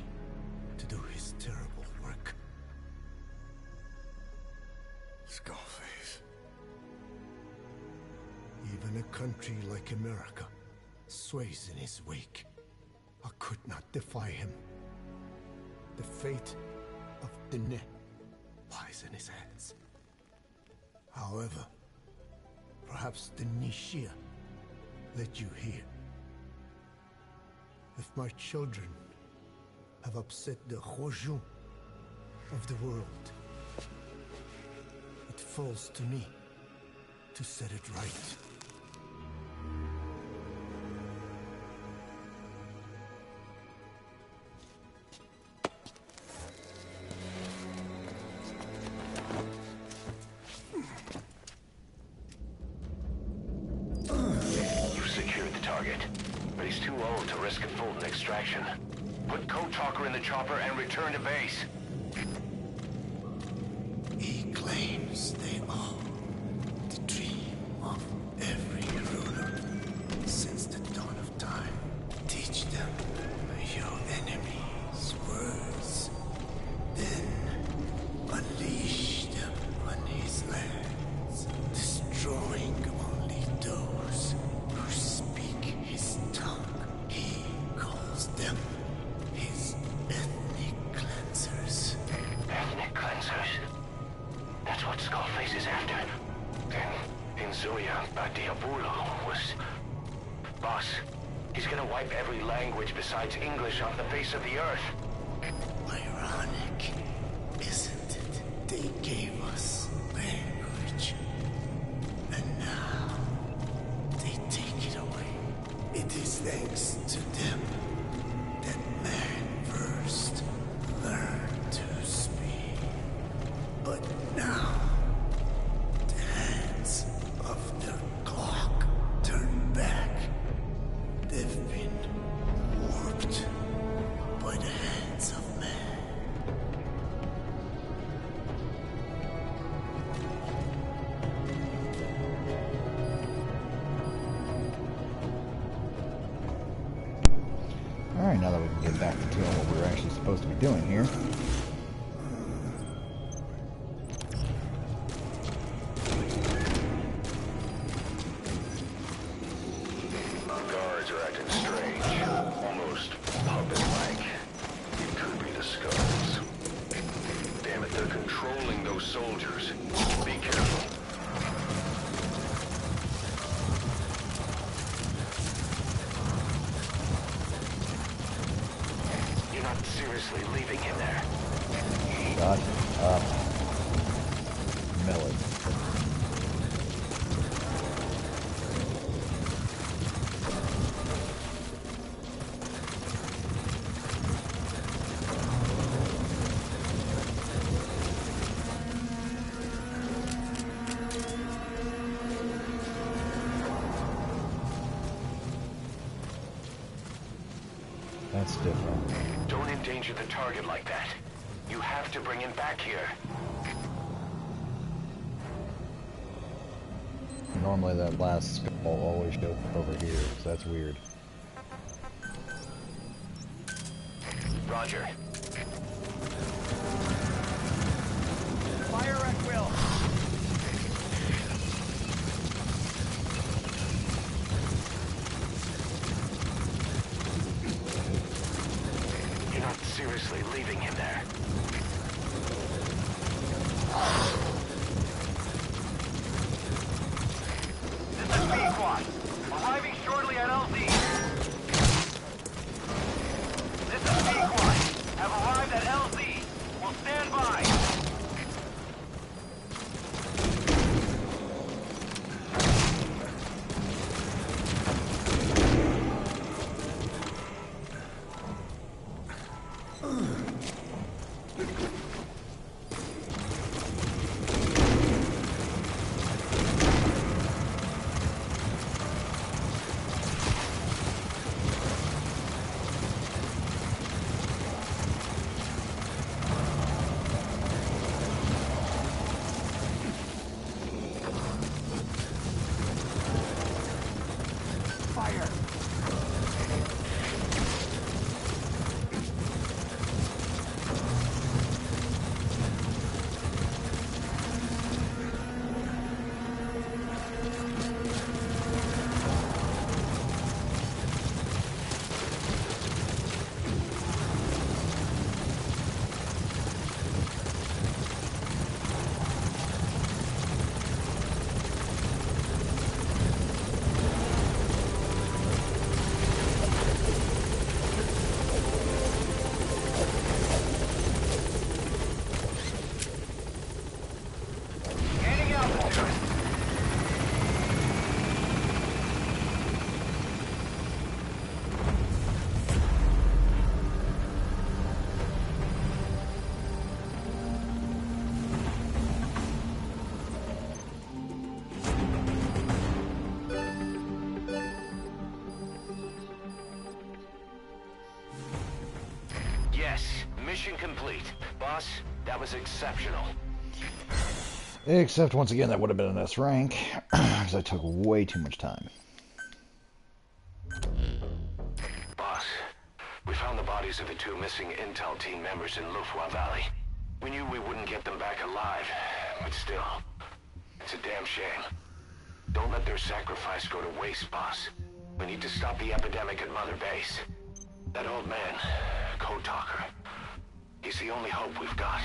to do his terrible work. Skullface. Even a country like America sways in his wake. I could not defy him. The fate of Dene lies in his hands. However, perhaps the Nishia led you here. If my children have upset the Hojun of the world, it falls to me to set it right. You've secured the target, but he's too old to risk a Fulton extraction. Put Code Talker in the chopper and return to base. He claims they are the dream of every ruler since the dawn of time. Teach them your enemies' words, then unleash them on his lands, destroying only those who speak his tongue. He calls them his ethnic cleansers. Ethnic cleansers? That's what Skullface is after. In Zoya, Badiabulu was... Boss, he's gonna wipe every language besides English off the face of the earth. Ironic, isn't it? They gave us doing here? Guards are acting strange. Almost puppet-like. It could be the skulls. Damn it, they're controlling those soldiers. Be careful. You're not seriously leaving him there. Shut up. Millie. That's different. Don't endanger the target like that. You have to bring him back here. Normally that last skull always shows up over here, so that's weird. Roger. Fire at will. You're not seriously leaving him there. This is B-Squad. Arriving shortly at LZ. This is B-Squad. Have arrived at LZ. Will stand by. Fire. Gaining altitude. Yes, mission complete. Boss, that was exceptional. Except once again that would have been an S rank, because I took way too much time. Boss, we found the bodies of the two missing intel team members in Lufwa Valley. We knew we wouldn't get them back alive, but still, it's a damn shame. Don't let their sacrifice go to waste, boss. We need to stop the epidemic at Mother Base. That old man, Code Talker, he's the only hope we've got.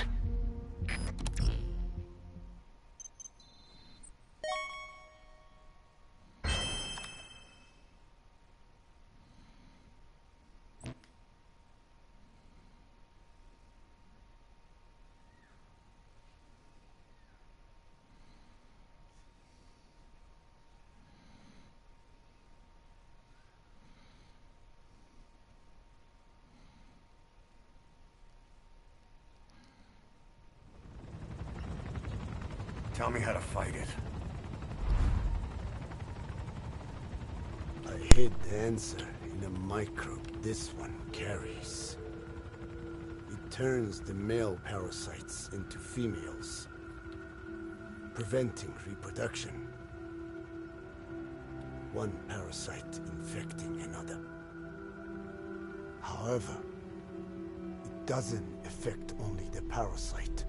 Tell me how to fight it. I hid the answer in a microbe this one carries. It turns the male parasites into females, preventing reproduction. One parasite infecting another. However, it doesn't affect only the parasite.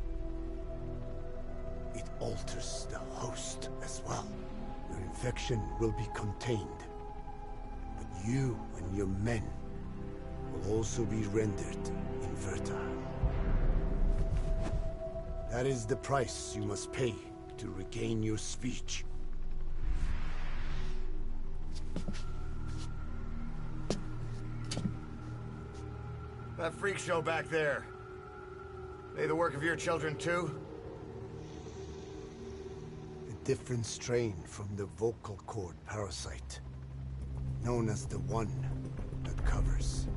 It alters the host as well. Your infection will be contained, but you and your men will also be rendered infertile. That is the price you must pay to regain your speech. That freak show back there. They the work of your children too? A different strain from the vocal cord parasite, known as the one that covers.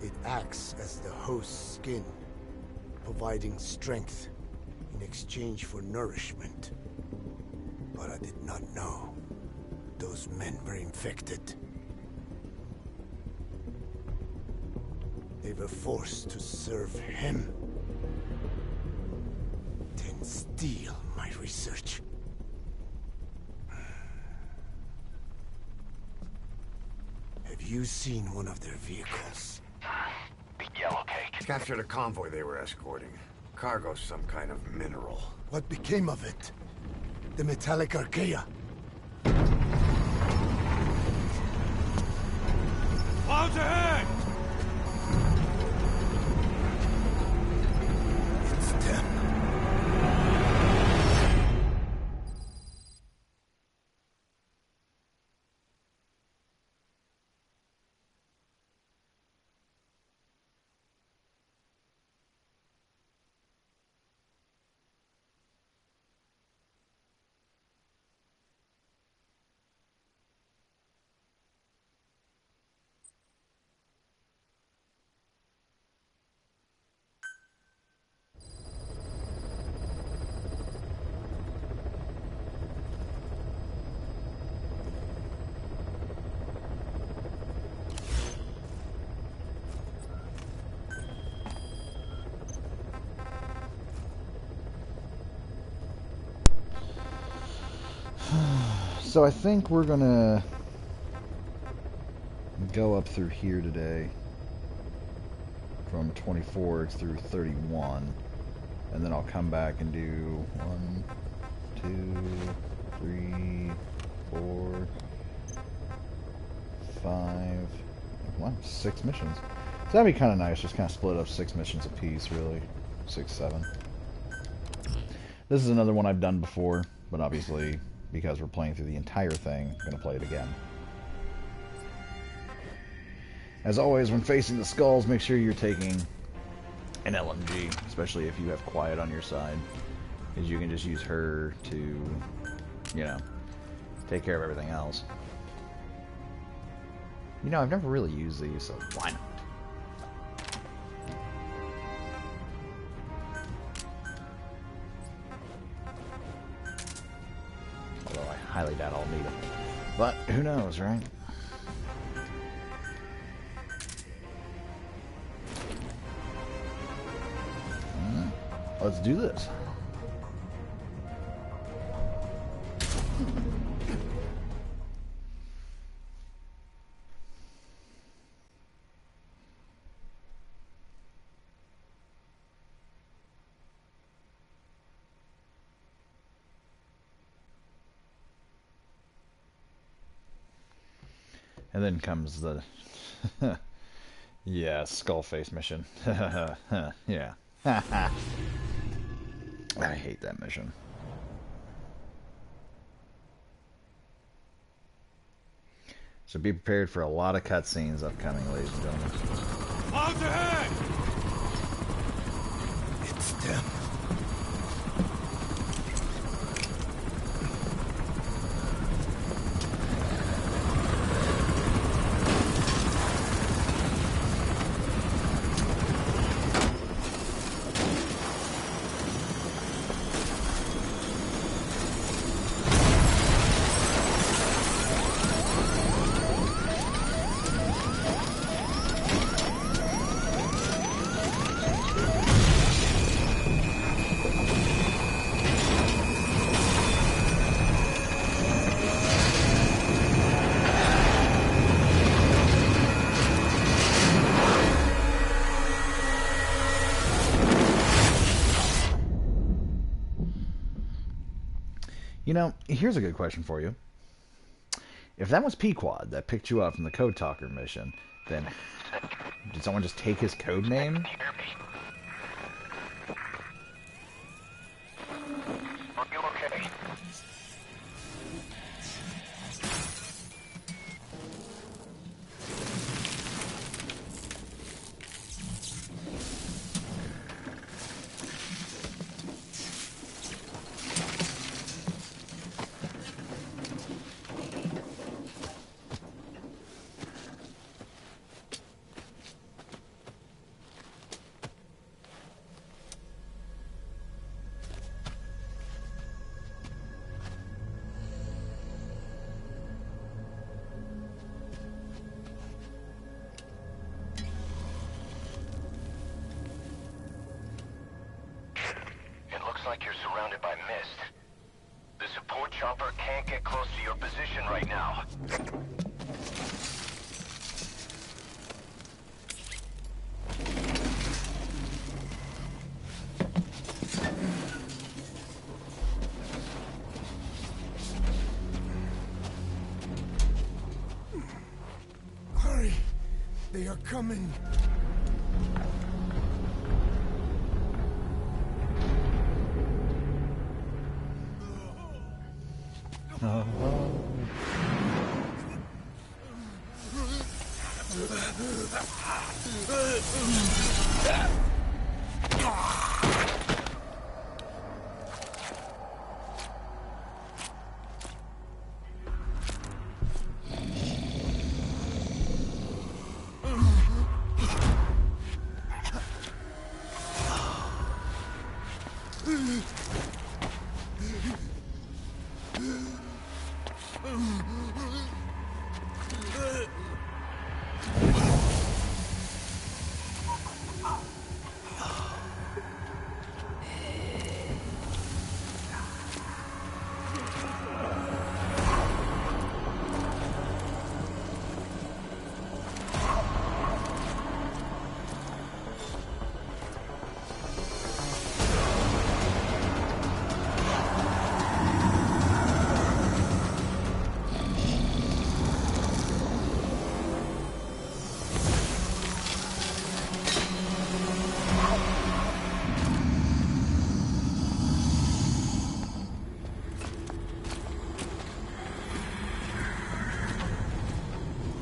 It acts as the host's skin, providing strength in exchange for nourishment. But I did not know those men were infected. They were forced to serve him, then steal my research. Have you seen one of their vehicles? The yellow cake. Captured a convoy they were escorting. Cargo's some kind of mineral. What became of it? The metallic archaea? Clouds ahead! It's them. So I think we're gonna go up through here today from 24 through 31, and then I'll come back and do 1, 2, 3, 4, 5, 6 missions. So that'd be kind of nice, just kind of split up 6 missions apiece, really. 6, 7. This is another one I've done before, but obviously, because we're playing through the entire thing, I'm going to play it again. As always, when facing the skulls, make sure you're taking an LMG, especially if you have Quiet on your side, because you can just use her to, you know, take care of everything else. You know, I've never really used these, so why not? Although I highly doubt I'll need them. But who knows, right? Let's do this. And then comes the yeah, skull face mission. Yeah. I hate that mission. So be prepared for a lot of cutscenes upcoming, ladies and gentlemen. Clouds ahead! It's them. You know, here's a good question for you. If that was Pequod that picked you up from the Code Talker mission, then did someone just take his code name? Hear me? Are you okay? Like you're surrounded by mist. The support chopper can't get close to your position right now. Hurry! They are coming!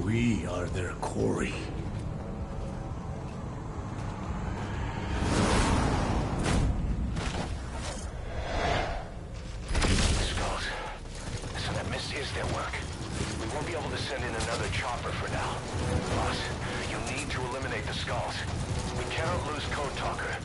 We are their quarry. Skulls. So that mist is their work. We won't be able to send in another chopper for now. Boss, you need to eliminate the skulls. We cannot lose Code Talker.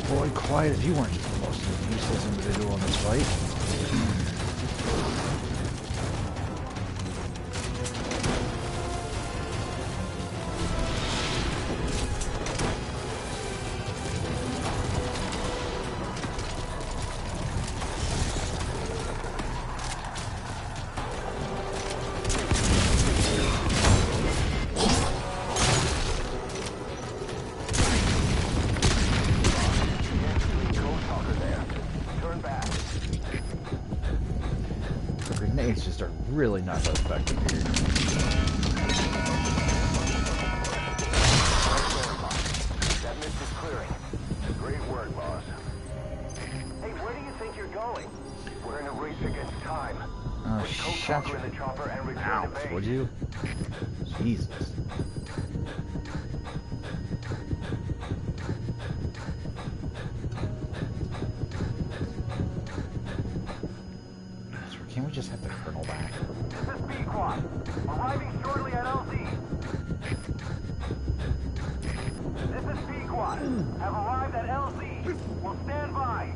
Boy, quiet if you weren't just the most useless individual in this fight. Grenades just are really not that effective here. That mist is clearing. Great work, boss. Hey, where do you think you're going? We're in a race against time. Oh, Put Code shut Talker your in the chopper and return to mouth, base. would you? Jesus. Can't we just have the Colonel back? This is B-Quad. Arriving shortly at LZ. This is B-Quad. Have arrived at LZ. Will stand by.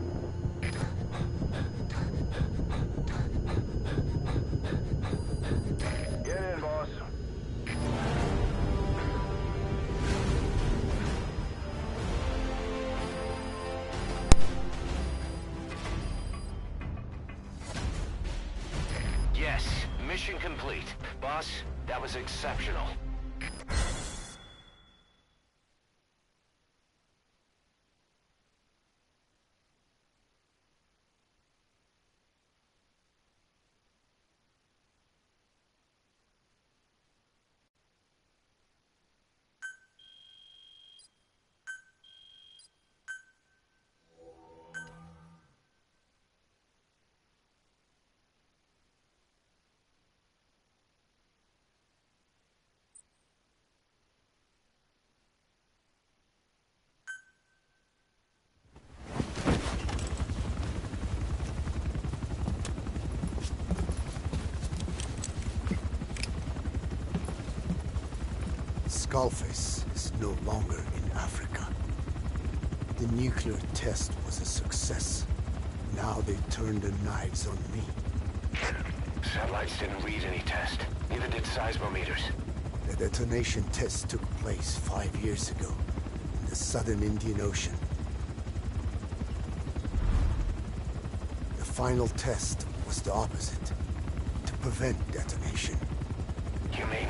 Get in, boss. Yes, mission complete. Boss, that was exceptional. Skullface is no longer in Africa. The nuclear test was a success. Now they turned their knives on me. Satellites didn't read any test. Neither did seismometers. The detonation test took place 5 years ago in the southern Indian Ocean. The final test was the opposite, to prevent detonation. You mean?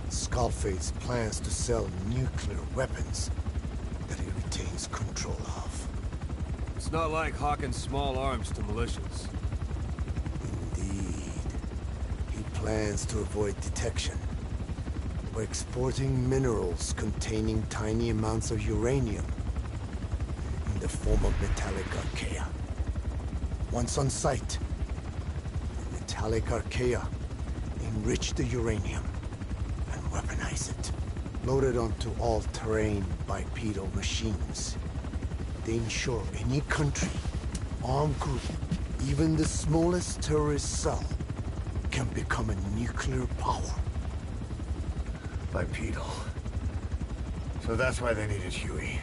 Skullface plans to sell nuclear weapons that he retains control of. It's not like hawking small arms to militias. Indeed. He plans to avoid detection by exporting minerals containing tiny amounts of uranium in the form of metallic archaea. Once on site, the metallic archaea enrich the uranium and weaponize it. Loaded onto all-terrain bipedal machines, they ensure any country, armed group, even the smallest terrorist cell, can become a nuclear power. Bipedal. So that's why they needed Huey.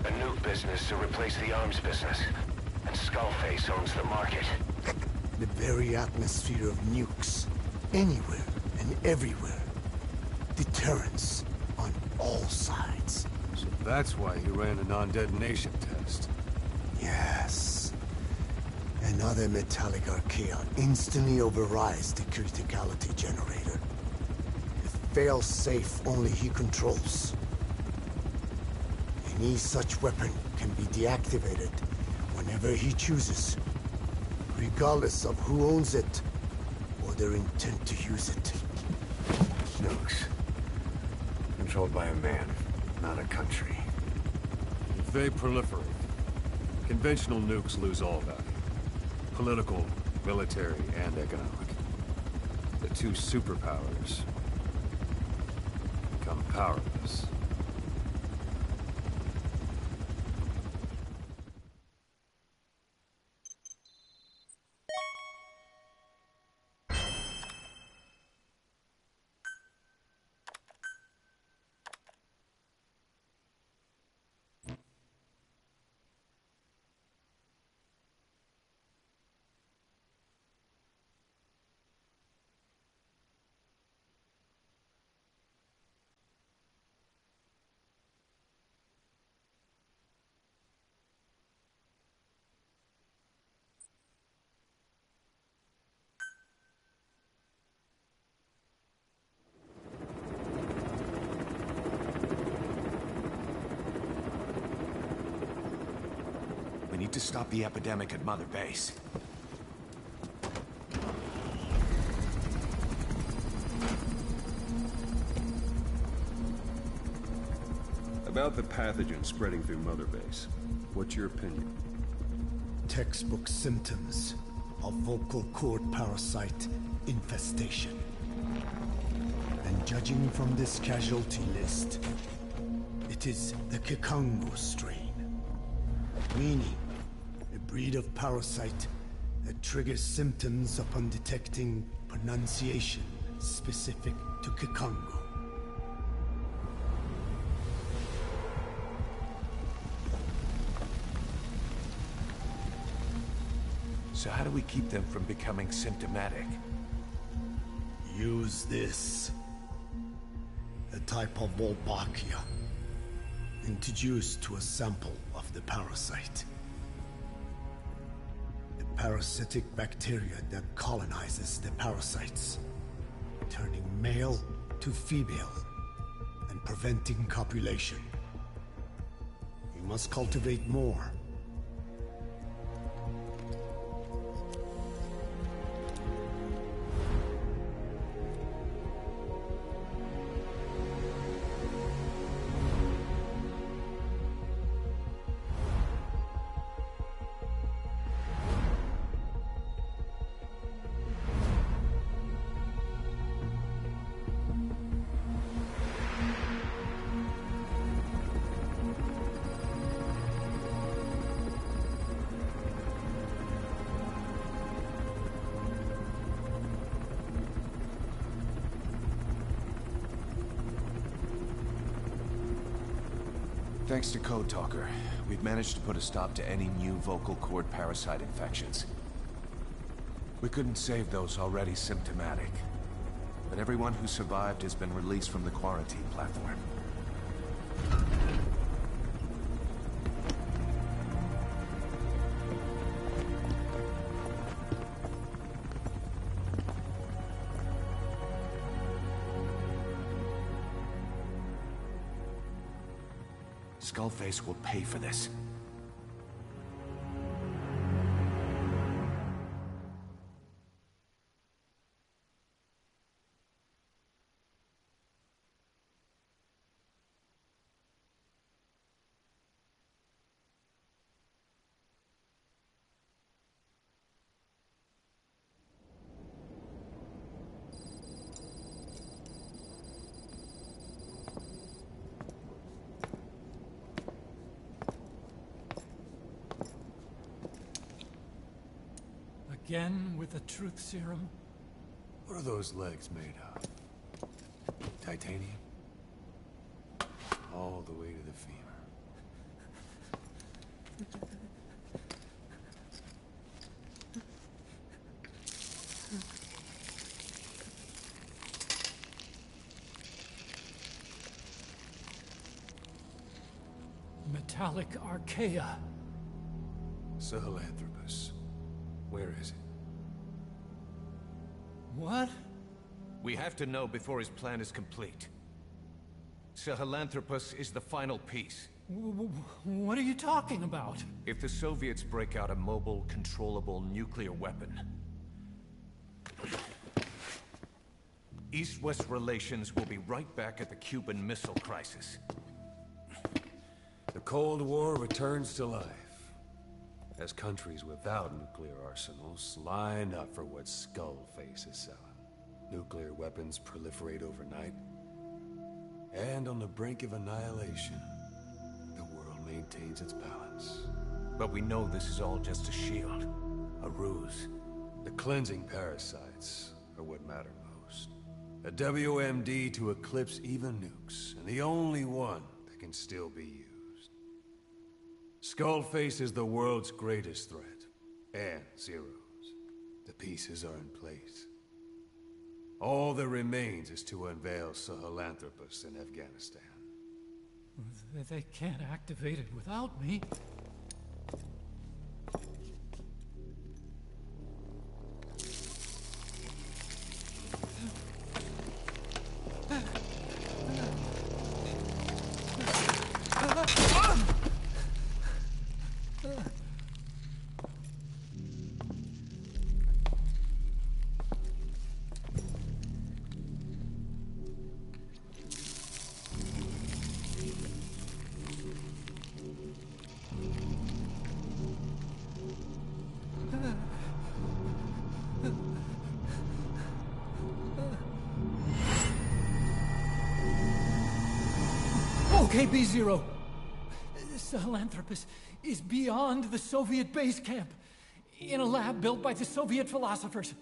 A nuke business to replace the arms business. And Skullface owns the market. The very atmosphere of nukes, anywhere and everywhere. Deterrence on all sides. So that's why he ran a non-detonation test. Yes. Another metallic archaea instantly overrides the criticality generator. A fail-safe only he controls. Any such weapon can be deactivated whenever he chooses, regardless of who owns it or their intent to use it. Nukes. Controlled by a man, not a country. If they proliferate, conventional nukes lose all value. Political, military, and economic. The two superpowers become powerless. We need to stop the epidemic at Mother Base. About the pathogen spreading through Mother Base, what's your opinion? Textbook symptoms of vocal cord parasite infestation. And judging from this casualty list, it is the Kikango strain. Meaning, a breed of parasite that triggers symptoms upon detecting pronunciation specific to Kikango. So how do we keep them from becoming symptomatic? Use this. A type of Wolbachia. Introduced to a sample of the parasite. A parasitic bacteria that colonizes the parasites, turning male to female and preventing copulation. We must cultivate more. Thanks to Code Talker, we've managed to put a stop to any new vocal cord parasite infections. We couldn't save those already symptomatic, but everyone who survived has been released from the quarantine platform. Skullface will pay for this. Again with the truth serum? What are those legs made of? Titanium? All the way to the femur. Metallic archaea. Sahelanthropus. Where is it? What? We have to know before his plan is complete. Sahelanthropus is the final piece. What are you talking about? If the Soviets break out a mobile, controllable nuclear weapon, East-West relations will be right back at the Cuban Missile Crisis. The Cold War returns to life, as countries without nuclear arsenals line up for what Skullface is selling. Nuclear weapons proliferate overnight, and on the brink of annihilation, the world maintains its balance. But we know this is all just a shield, a ruse. The cleansing parasites are what matter most. A WMD to eclipse even nukes, and the only one that can still be used. Skullface is the world's greatest threat, and Zero's. The pieces are in place. All that remains is to unveil Sahelanthropus in Afghanistan. They can't activate it without me. Okay, B-Zero. Sahelanthropus is beyond the Soviet base camp, in a lab built by the Soviet philosophers.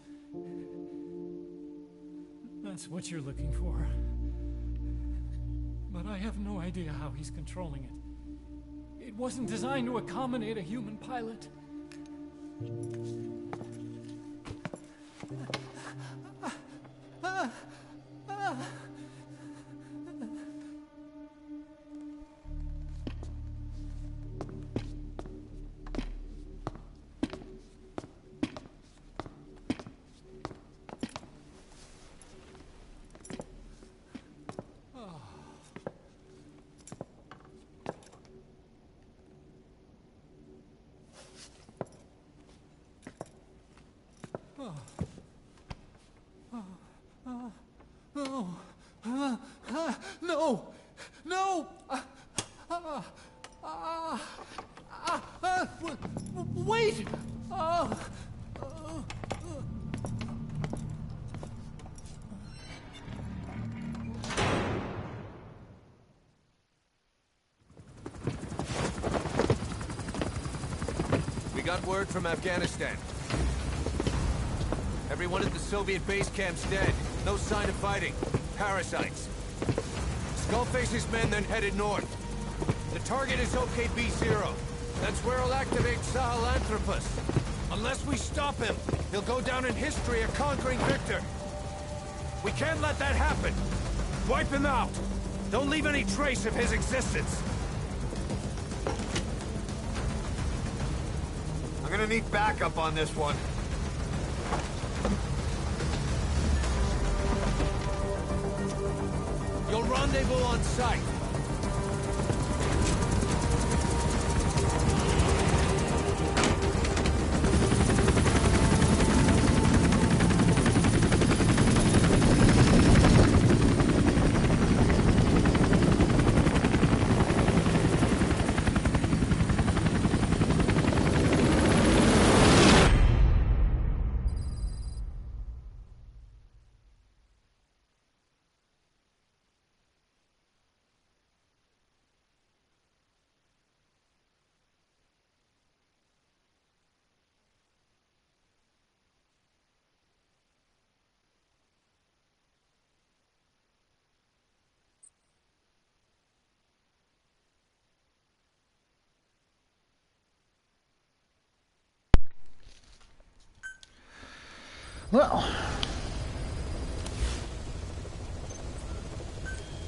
That's what you're looking for. But I have no idea how he's controlling it. It wasn't designed to accommodate a human pilot. No! No! Wait! We got word from Afghanistan. Everyone at the Soviet base camp's dead. No sign of fighting. Parasites. Skullface's men then headed north. The target is OKB-0. That's where he'll activate Sahelanthropus. Unless we stop him, he'll go down in history a conquering victor. We can't let that happen. Wipe him out. Don't leave any trace of his existence. I'm gonna need backup on this one. You'll rendezvous on site. Well,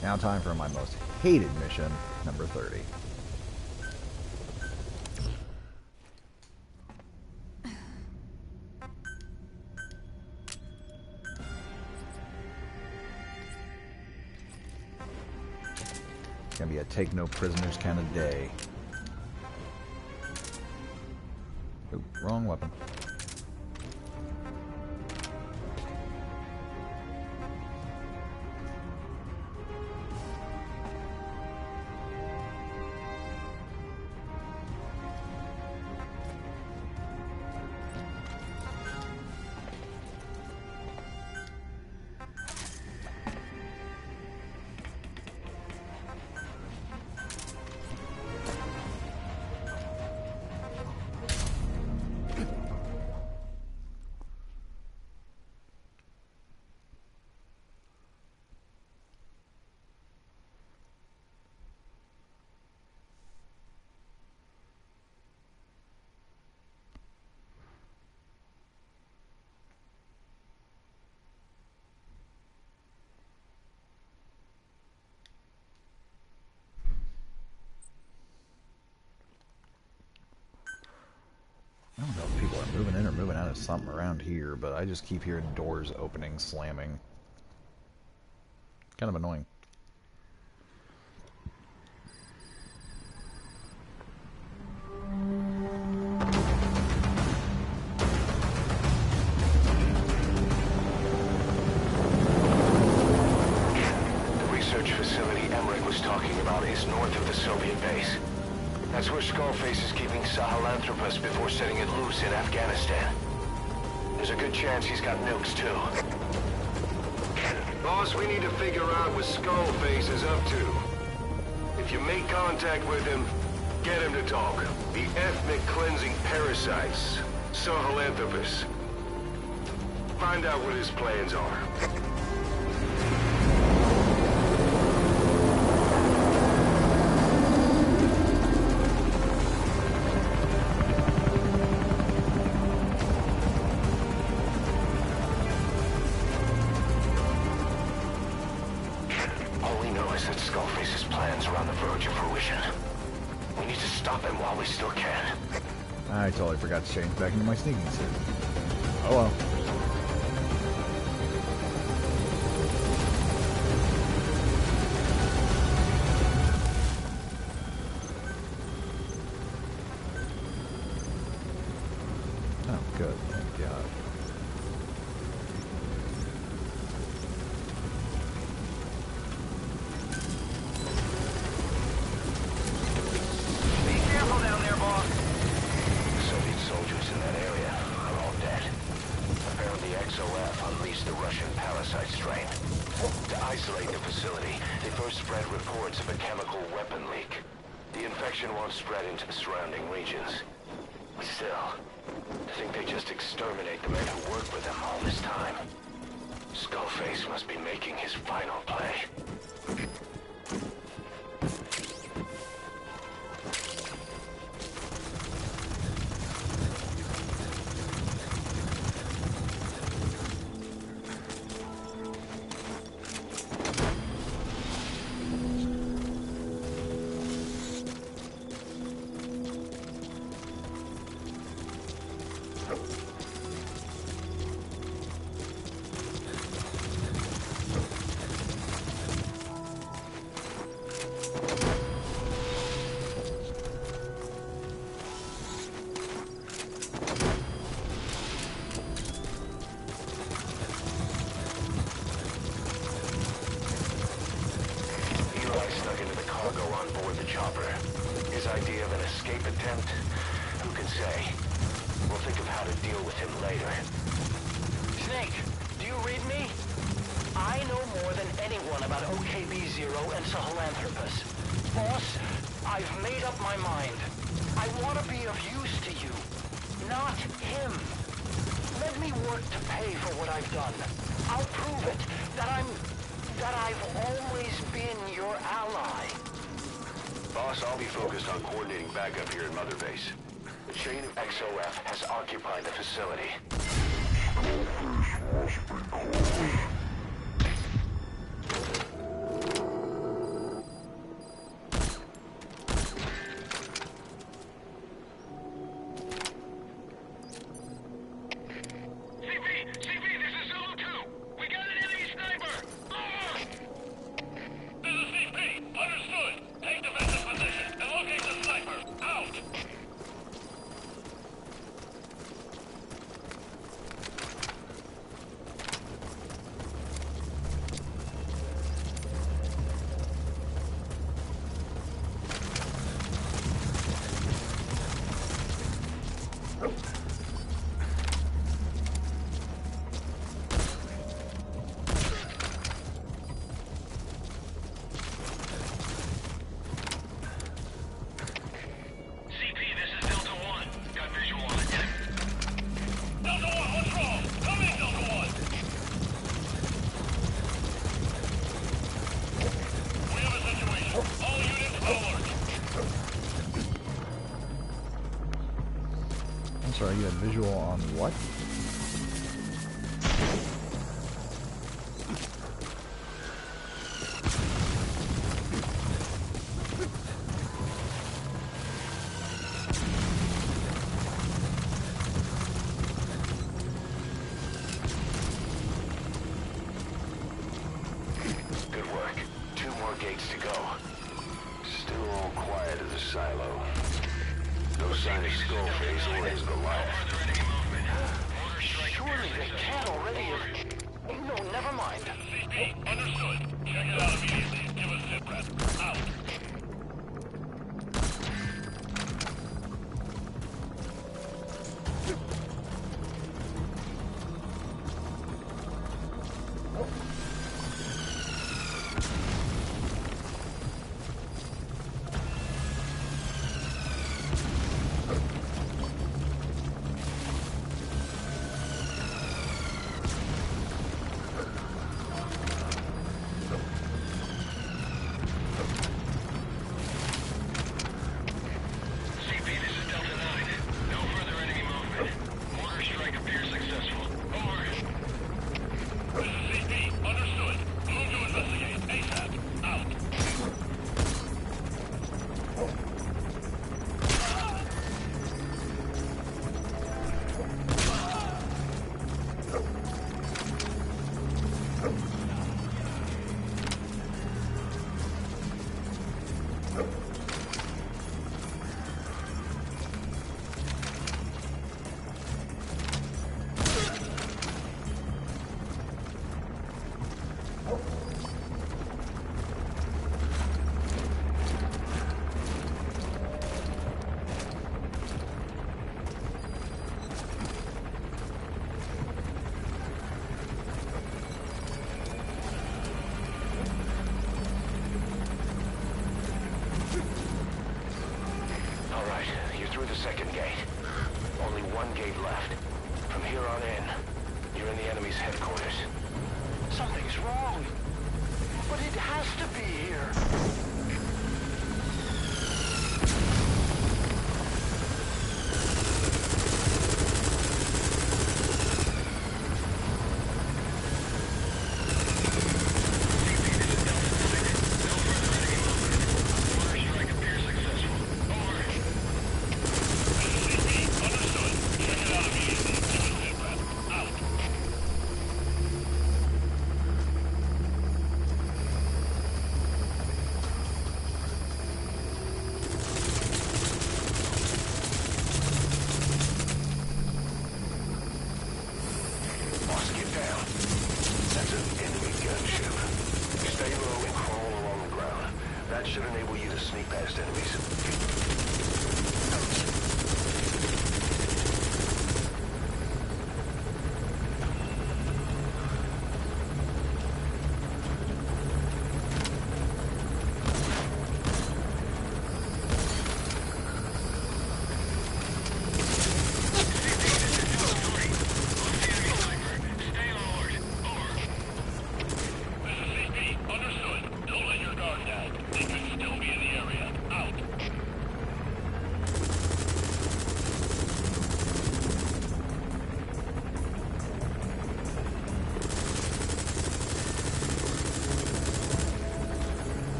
now time for my most hated mission, number 30. It's gonna be a take no prisoners kind of day. Oop, wrong weapon. I don't know if people are moving in or moving out of something around here, but I just keep hearing doors opening, slamming. Kind of annoying. The research facility Emmerich was talking about is north of the Soviet base. That's where Skullface is keeping Sahelanthropus before setting it loose in Afghanistan. There's a good chance he's got nukes, too. Boss, we need to figure out what Skullface is up to. If If you make contact with him, get him to talk. The ethnic cleansing parasites, Sahelanthropus. Find out what his plans are. All we know is that Skullface's plans are on the verge of fruition. We need to stop him while we still can. I totally forgot to change back into my sneaking suit. Oh well. Oh, good. Thank God. Be careful down there, boss. Soviet soldiers in that area are all dead. Apparently XOF unleashed the Russian parasite strain. To isolate the facility, they first spread reports of a chemical weapon leak. The infection won't spread into the surrounding regions. Still, to think they just exterminate the men who worked with them all this time. Skullface must be making his final play. Eli snuck into the cargo on board the chopper. His idea of an escape attempt? Who can say? We'll think of how to deal with him later. Snake, do you read me? I know more than anyone about OKB-0 and Sahelanthropus. Boss, I've made up my mind. I want to be of use to you, not him. Let me work to pay for what I've done. I'll prove it, that I've always been your ally. Boss, I'll be focused on coordinating backup here at Mother Base. The chain of XOF has occupied the facility. CP, this is Zulu 2. We got an enemy sniper. This is CP. Understood. Take defensive position and locate the sniper. Out. CP, this is Delta 1. Got visual on it. Delta 1, what's wrong? Come in, Delta 1. We have a situation. All units alert. I'm sorry, you had visual on what? Good work. 2 more gates to go. Still all quiet at the silo. No sign of Skullface or his Goliath. Surely they can't already have... No, never mind. CP, understood. Check it out immediately. Give us sit rep. Out. through the second gate. Only one gate left. From here on in, you're in the enemy's headquarters. Something's wrong. But it has to be here.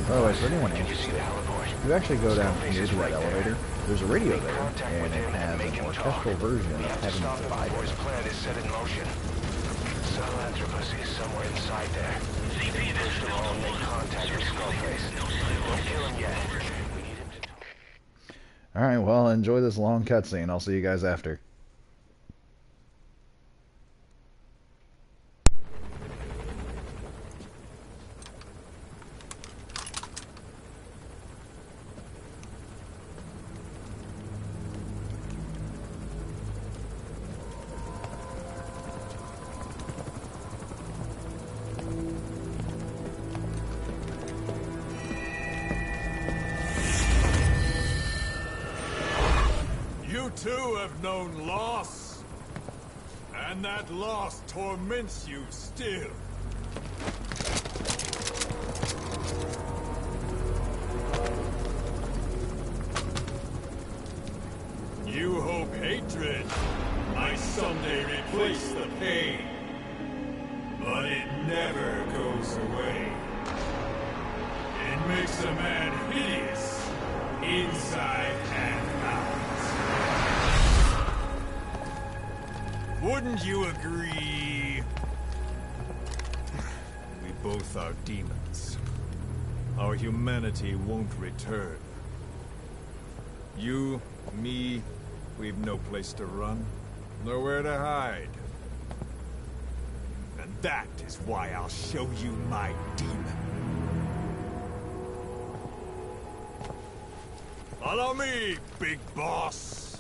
By the way, for anyone interested, if you actually go down here to that elevator, there's a radio there, and it has an orchestral version of Heaven's Divide. His plan is set in motion. Sahelanthropus is somewhere inside there. First of all, make contact with Skullface. Don't kill him yet. We need him to... Alright, well, enjoy this long cutscene. I'll see you guys after. You too have known loss, and that loss torments you still. makes a man hideous, inside and out. Wouldn't you agree? We both are demons. Our humanity won't return. You, me, we've no place to run, nowhere to hide. And that is why I'll show you my demon. Follow me, big boss!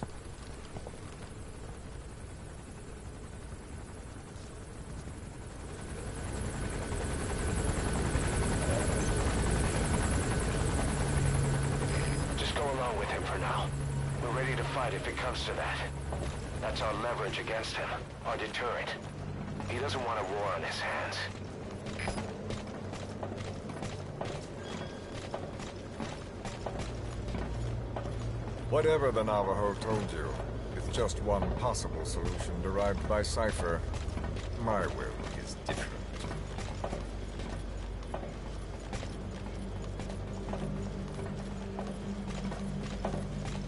Just go along with him for now. We're ready to fight if it comes to that. That's our leverage against him, our deterrent. He doesn't want a war on his hands. Whatever the Navajo told you, it's just one possible solution derived by Cypher. My will is different.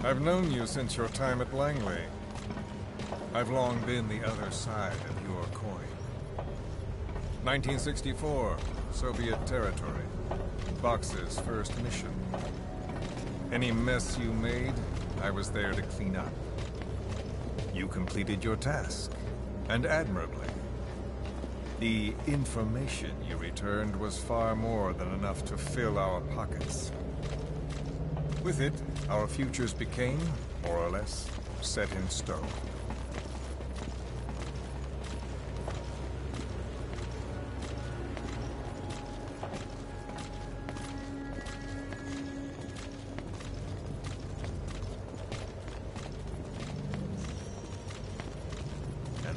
I've known you since your time at Langley. I've long been the other side of your coin. 1964, Soviet territory. Box's first mission. Any mess you made, I was there to clean up. You completed your task, and admirably. The information you returned was far more than enough to fill our pockets. With it, our futures became, more or less, set in stone.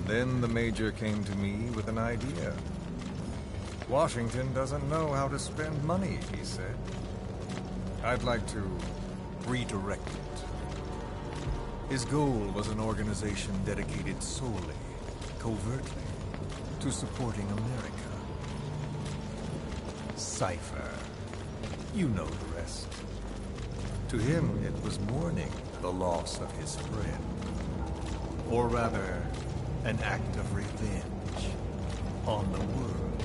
Then the Major came to me with an idea. Washington doesn't know how to spend money, he said. I'd like to redirect it. His goal was an organization dedicated solely, covertly, to supporting America. Cypher. You know the rest. To him, it was mourning the loss of his friend. Or rather, an act of revenge on the world,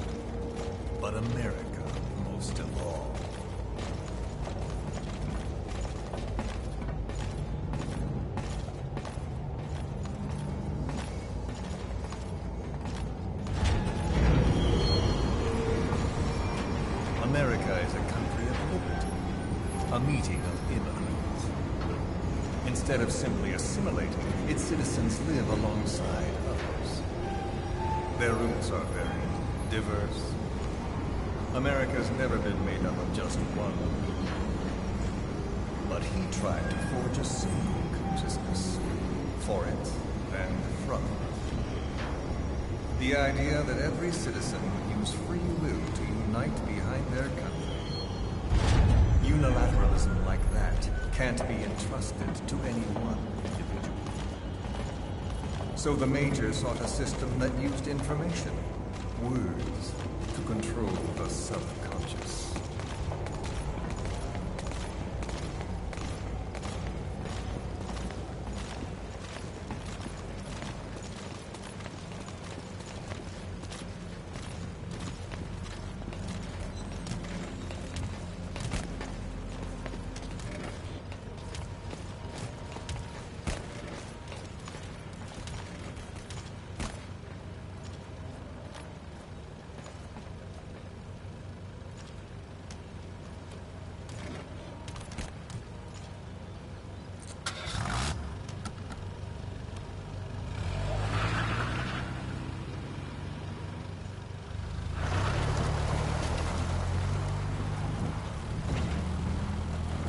but America most of all. America is a country of liberty, a meeting of immigrants. Instead of simply assimilating, its citizens live alongside others. Their roots are varied, diverse. America's never been made up of just one group. But he tried to forge a single consciousness, for it and from it. The idea that every citizen would use free will to unite behind their country. Unilateralism like that can't be entrusted to any one individual. So the Major sought a system that used information, words, to control the subconscious.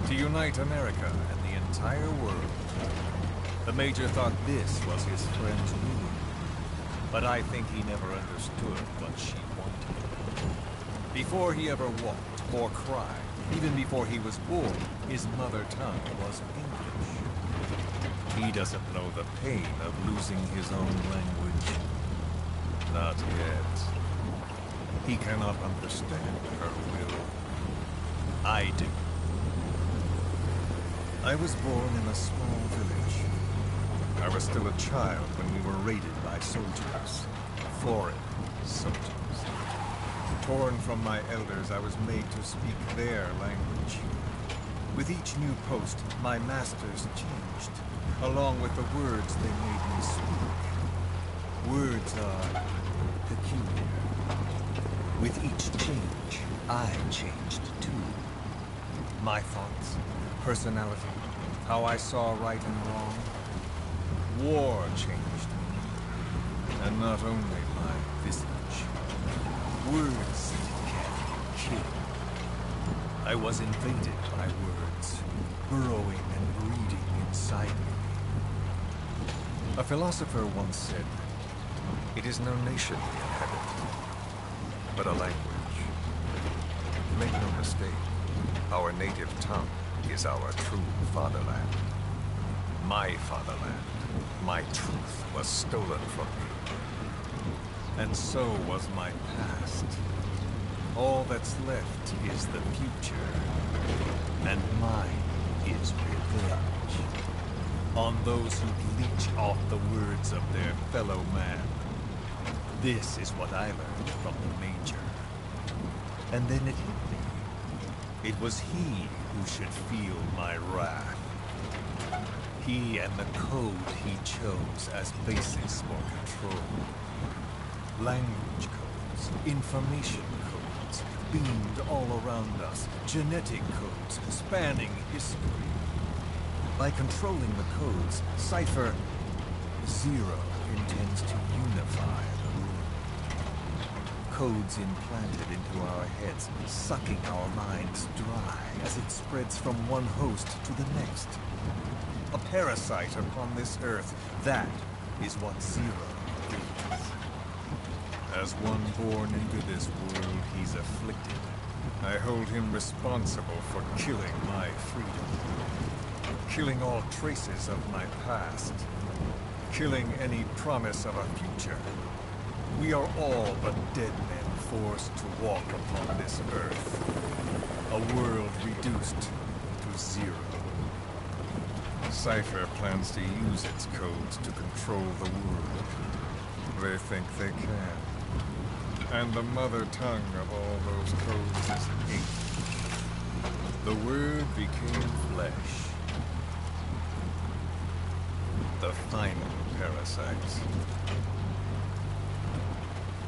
To unite America and the entire world. The Major thought this was his friend's ruin. But I think he never understood what she wanted. Before he ever walked or cried, even before he was born, his mother tongue was English. He doesn't know the pain of losing his own language. Not yet. He cannot understand her will. I do. I was born in a small village. I was still a child when we were raided by soldiers. Foreign soldiers. Torn from my elders, I was made to speak their language. With each new post, my masters changed, along with the words they made me speak. Words are peculiar. With each change, I changed too. My thoughts, personality, how I saw right and wrong. War changed me, and not only my visage. Words can kill. I was invaded by words, burrowing and breeding inside me. A philosopher once said, "It is no nation we inhabit, but a language." Make no mistake, our native tongue is our true fatherland. My fatherland, my truth was stolen from me. And so was my past. All that's left is the future. And mine is revenge. On those who leech off the words of their fellow man. This is what I learned from the Major. And then it hit me. It was he who should feel my wrath. He and the code he chose as basis for control. Language codes, information codes, beamed all around us, genetic codes spanning history. By controlling the codes, Cypher Zero intends to unify the world. Codes implanted into our heads, sucking our minds dry as it spreads from one host to the next. A parasite upon this earth, that is what Zero is. As one born into this world, he's afflicted. I hold him responsible for killing my freedom. Killing all traces of my past. Killing any promise of a future. We are all but dead men forced to walk upon this earth. A world reduced to zero. Cypher plans to use its codes to control the world. They think they can. And the mother tongue of all those codes is hate. The word became flesh. The final parasite.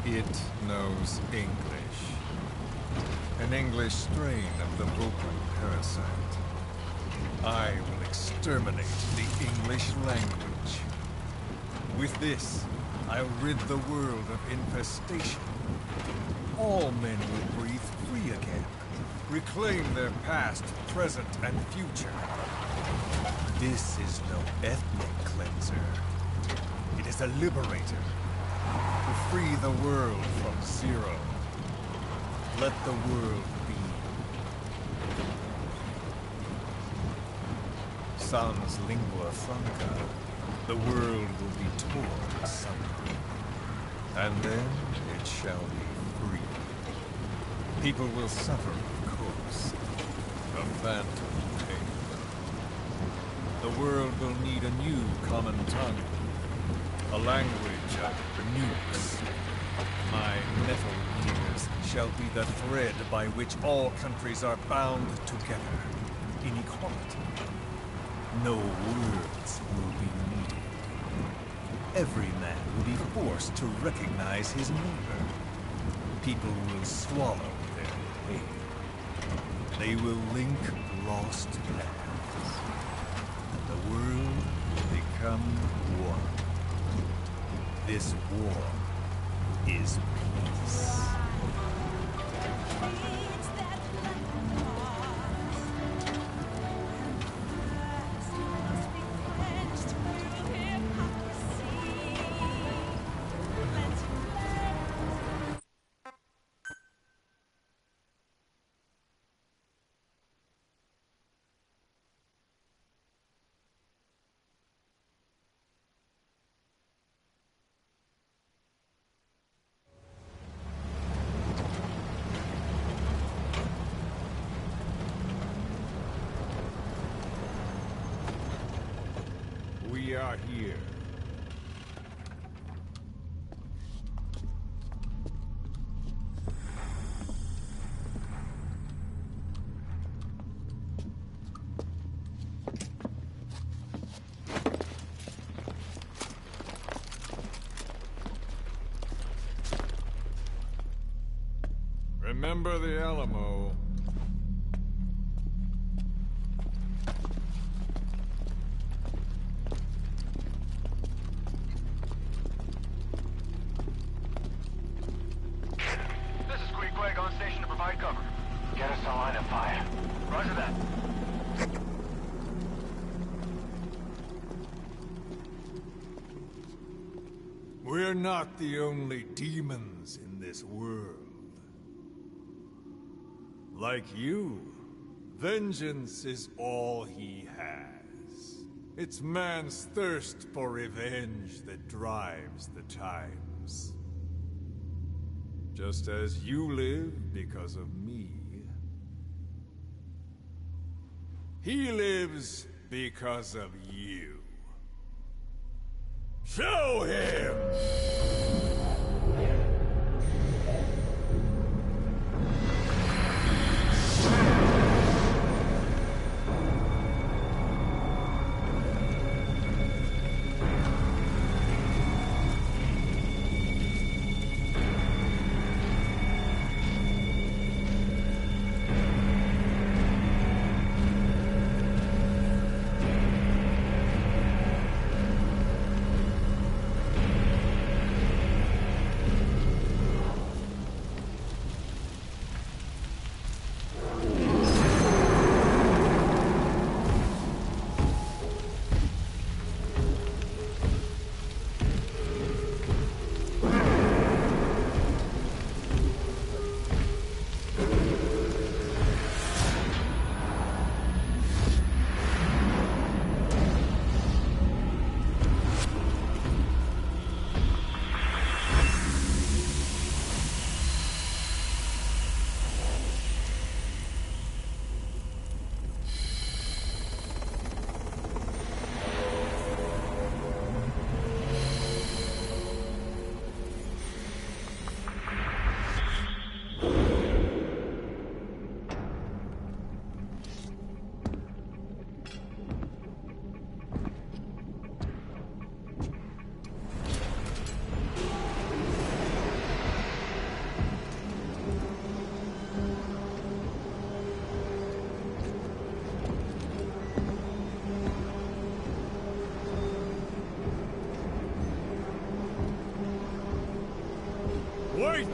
It knows English. An English strain of the vocal parasite. I will exterminate the English language. With this, I'll rid the world of infestation. All men will breathe free again. Reclaim their past, present, and future. This is no ethnic cleanser. It is a liberator. To free the world from Zero. Let the world be. Sans lingua franca, the world will be torn asunder. And then it shall be free. People will suffer, of course. A phantom pain. The world will need a new common tongue. A language of nukes. My metal years shall be the thread by which all countries are bound together. Inequality. No words will be needed. Every man will be forced to recognize his neighbor. People will swallow their pain. They will link lost paths. And the world will become one. This war is peace. are here. Remember the Alamo. This is Queequeg on station to provide cover. Get us a line of fire. Roger that. We're not the only demons in this world. Like you, vengeance is all he has. It's man's thirst for revenge that drives the times. Just as you live because of me, he lives because of you. Show him! Wait!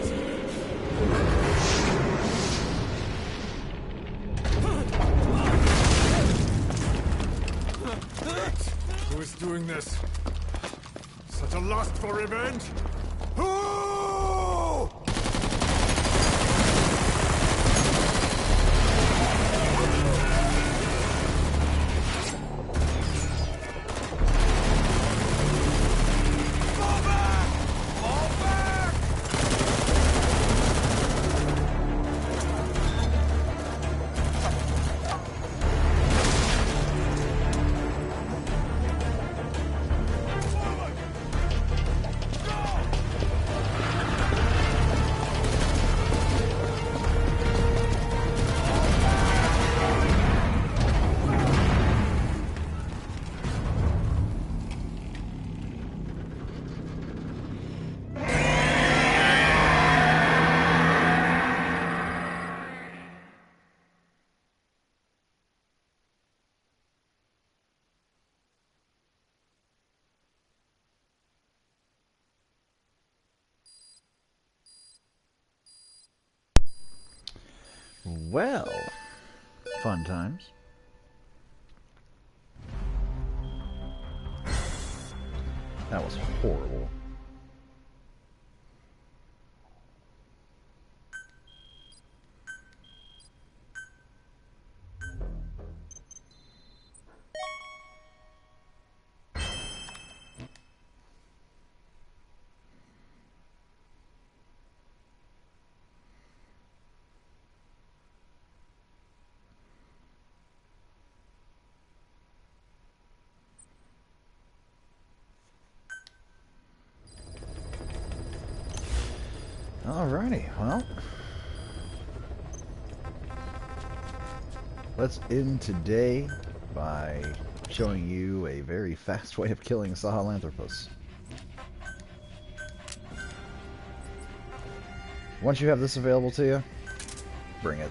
Who is doing this? Such a lust for revenge? Who? Well, fun times. That was horrible. Alrighty, well, let's end today by showing you a very fast way of killing Sahelanthropus. Once you have this available to you, bring it.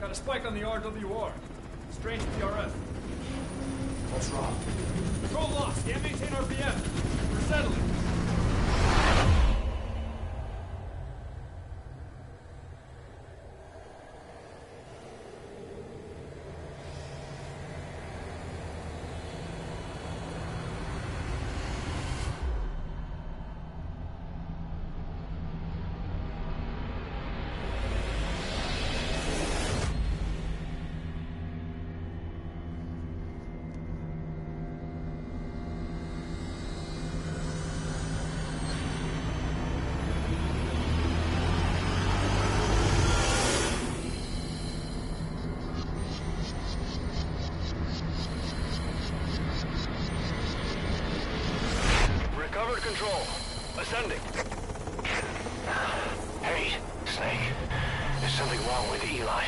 Got a spike on the RWR. Strange PRF. What's wrong? Control lost. Can't maintain RPM. We're settling. Recovered control. Ascending. Hey, Snake. There's something wrong with Eli.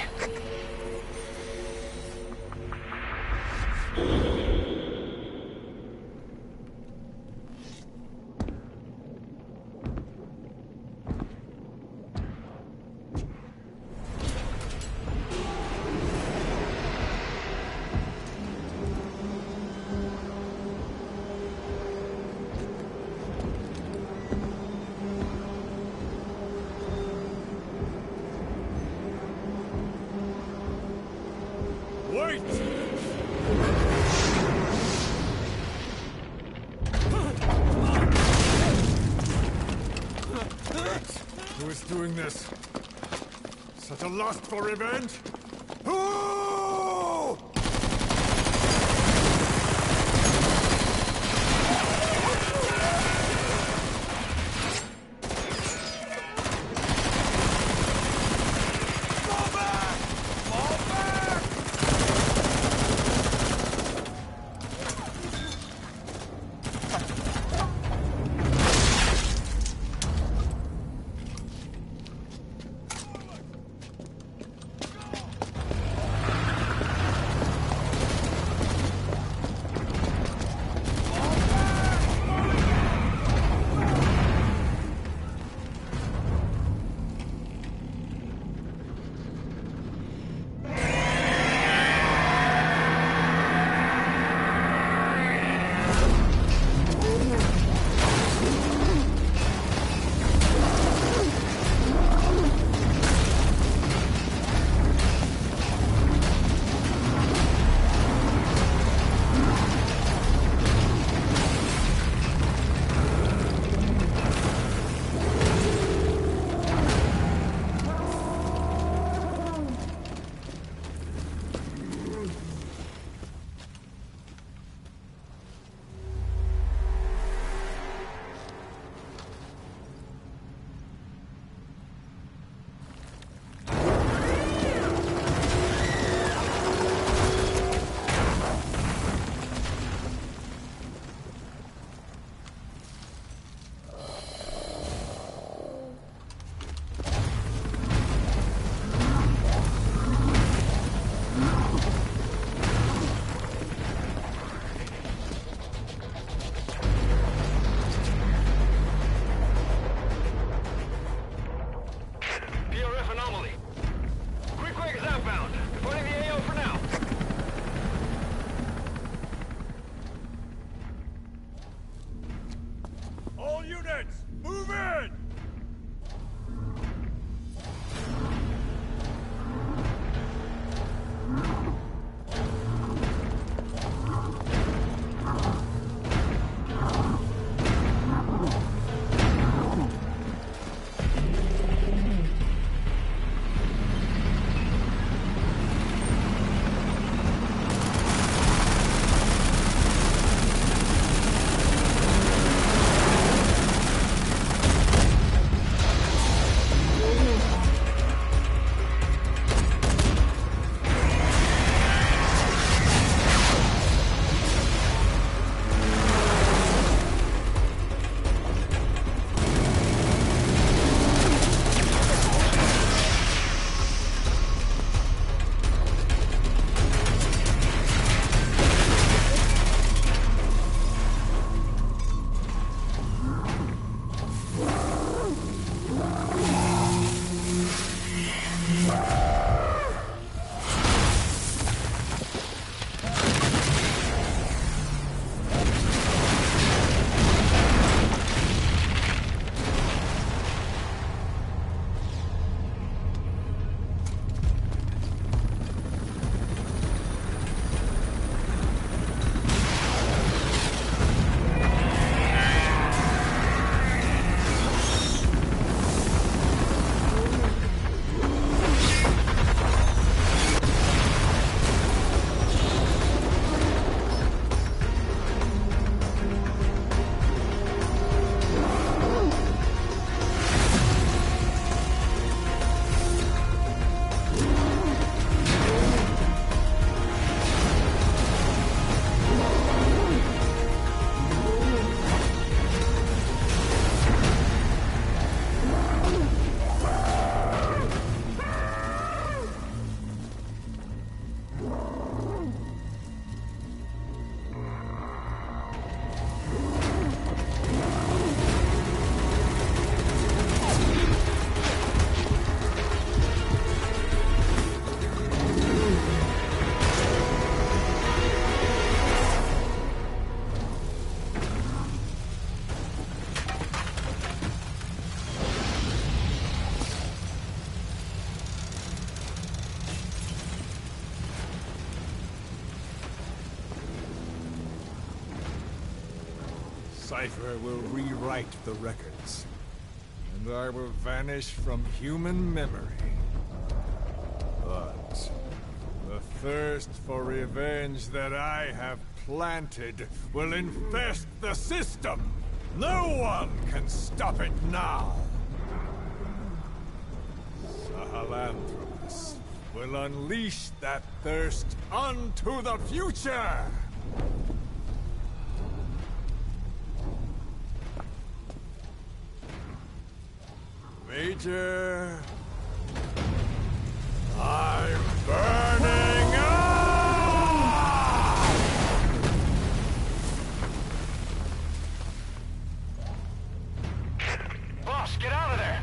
Wait! Who is doing this? Such a lust for revenge? Who? cipher will rewrite the records, and I will vanish from human memory. But the thirst for revenge that I have planted will infest the system. No one can stop it now. Sahelanthropus will unleash that thirst onto the future! Major... I'm burning up! Boss, get out of there!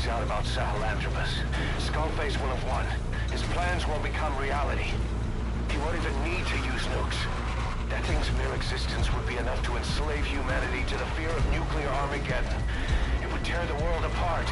Out about Sahelanthropus. Skullface will have won. His plans will become reality. He won't even need to use nukes. That thing's mere existence would be enough to enslave humanity to the fear of nuclear Armageddon. It would tear the world apart.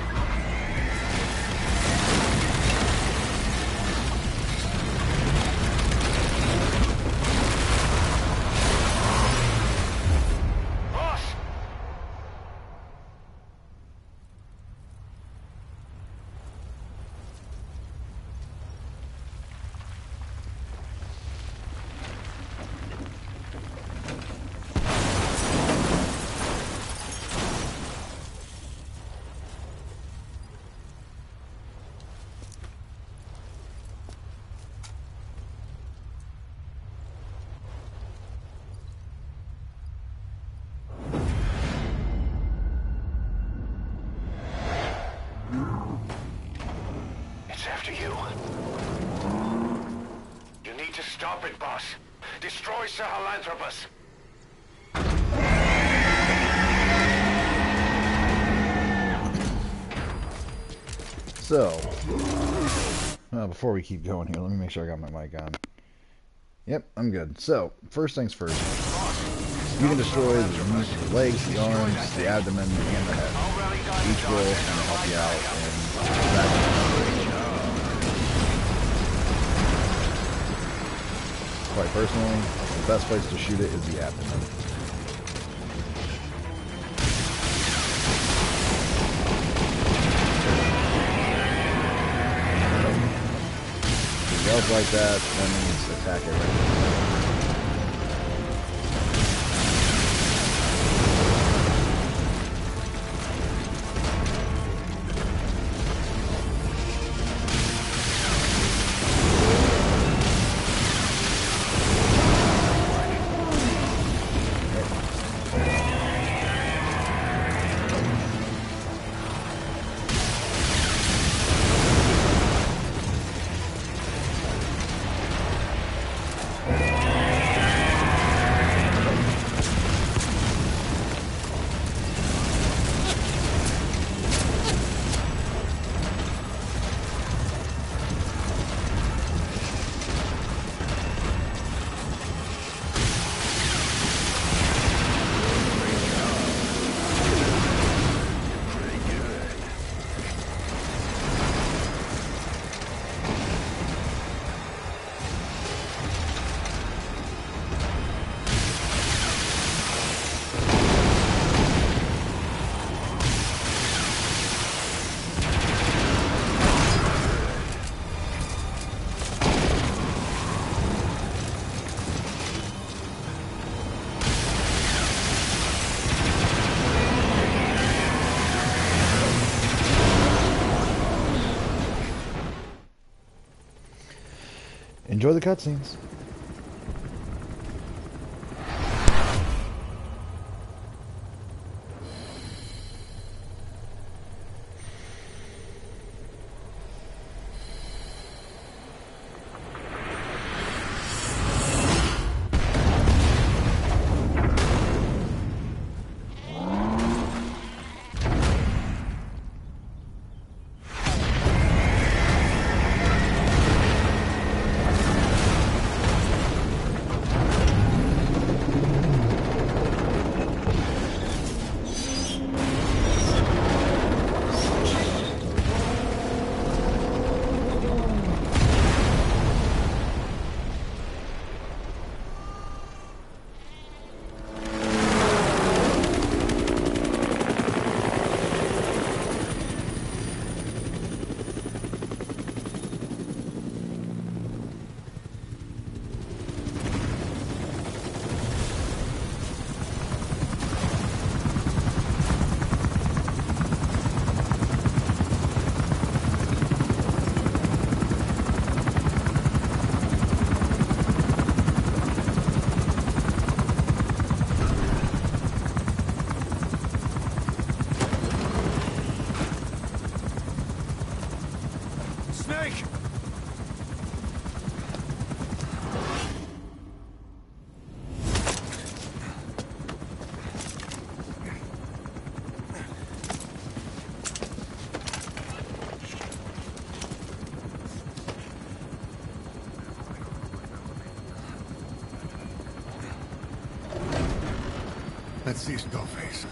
Stop it, boss. Destroy Sahelanthropus. So, before we keep going here, let me make sure I got my mic on. Yep, I'm good. So, first things first. You can destroy the legs, the arms, the abdomen, and the head. Each will kind of help you out in that. Quite personally, the best place to shoot it is the abdomen. If it goes like that, that means attack it right now. Enjoy the cutscenes. Snake! Let's see Skullface.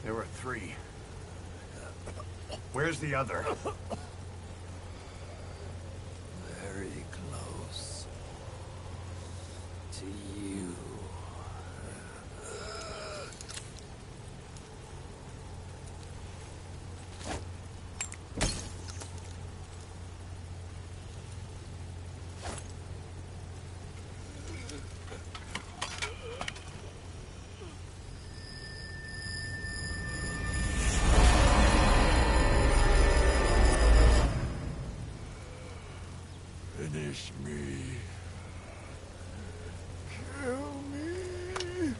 There were 3. Where's the other? Very close to you. Finish me. Kill me.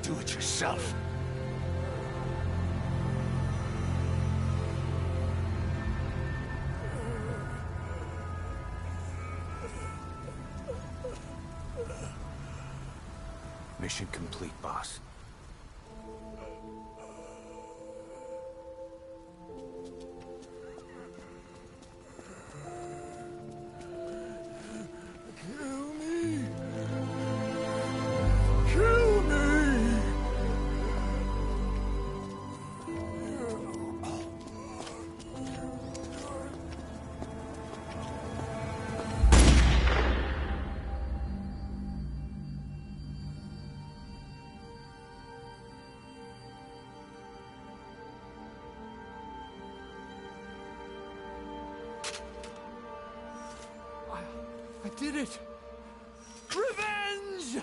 Do it yourself. Mission complete, boss. Kill me. Kill me. did it! Revenge!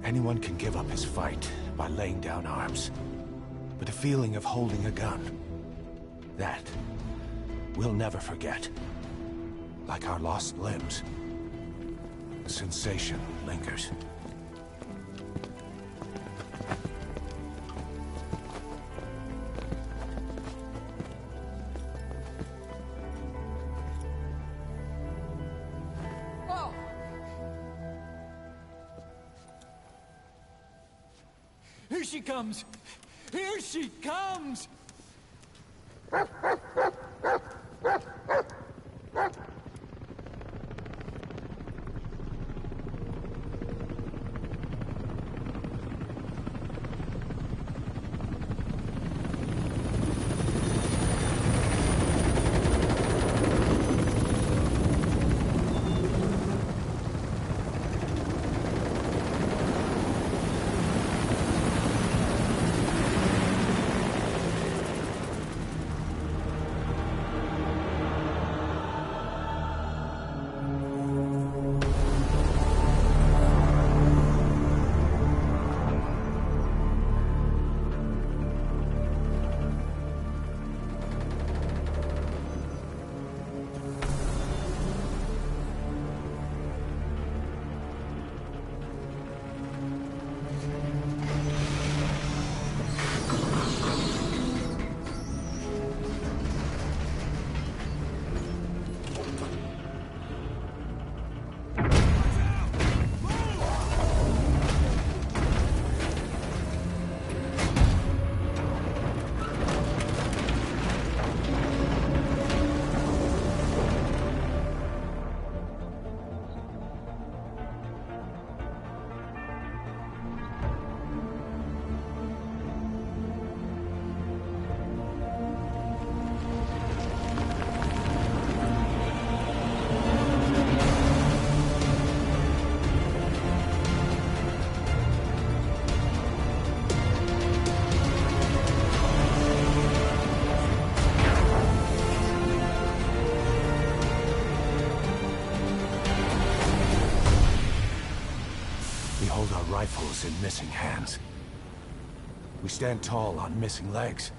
Anyone can give up his fight by laying down arms. But the feeling of holding a gun, that we'll never forget. Like our lost limbs, the sensation lingers. Here she comes! Here she comes! We hold our rifles in missing hands. We stand tall on missing legs.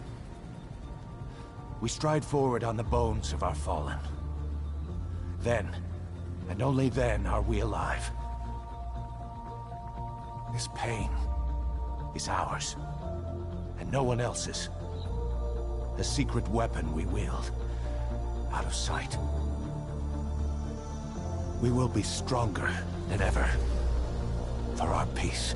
We stride forward on the bones of our fallen. Then, and only then, are we alive. This pain is ours, and no one else's. The secret weapon we wield, out of sight. We will be stronger than ever, for our peace.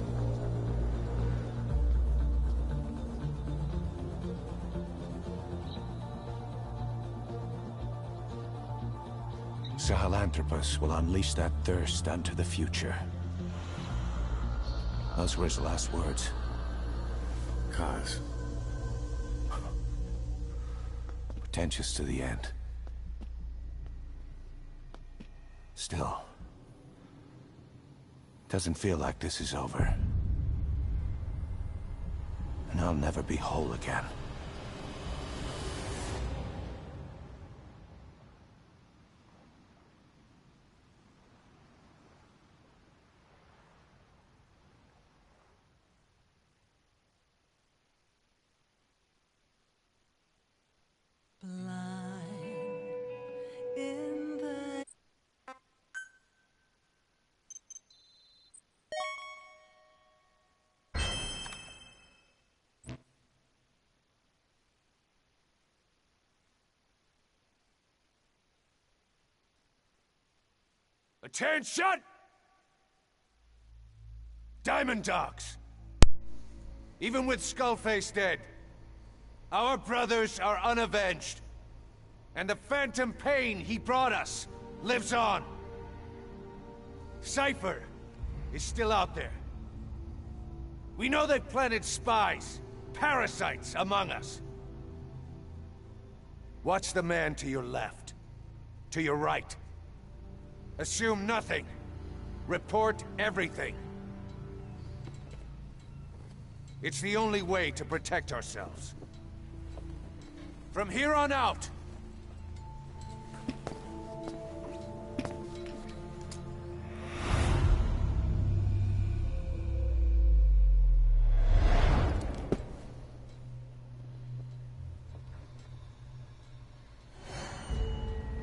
Sahelanthropus will unleash that thirst unto the future. Those were his last words. Cause. Pretentious to the end. Still, doesn't feel like this is over. And I'll never be whole again. Attention! Diamond Dogs! Even with Skullface dead, our brothers are unavenged. And the phantom pain he brought us lives on. Cypher is still out there. We know they've planted spies, parasites among us. Watch the man to your left, to your right. Assume nothing. Report everything. It's the only way to protect ourselves. From here on out,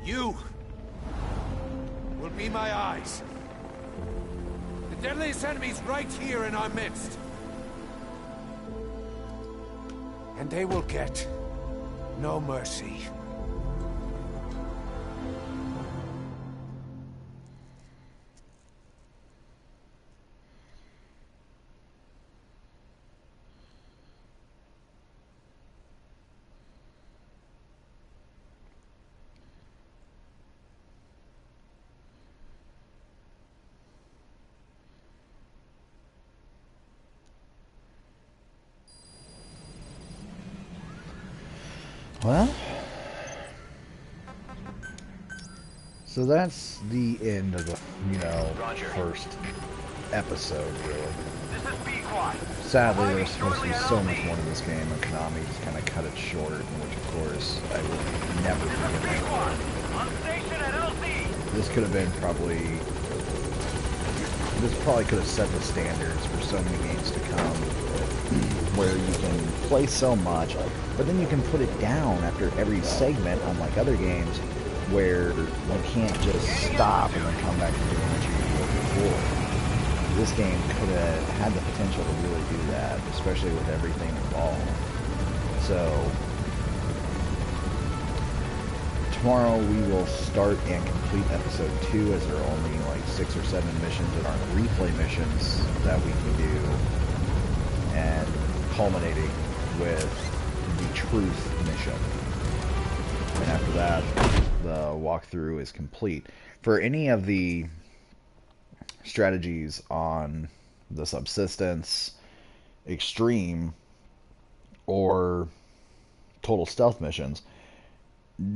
you will be my eyes. The deadliest enemy's right here in our midst. And they will get no mercy. Well, so that's the end of the, first episode, really. Sadly, there was supposed to be so much more to this game, and Konami just kind of cut it short, which, of course, I will never forgive. This could have been this probably could have set the standards for so many games to come, where you can play so much, but then you can put it down after every segment, unlike other games, where you can't just stop and then come back to doing what you did before. This game could have had the potential to really do that, especially with everything involved. So, tomorrow we will start and complete episode 2, as there are only like 6 or 7 missions that aren't replay missions that we can do, and culminating with the truth mission. And after that, the walkthrough is complete. For any of the strategies on the Subsistence, Extreme, or Total Stealth missions,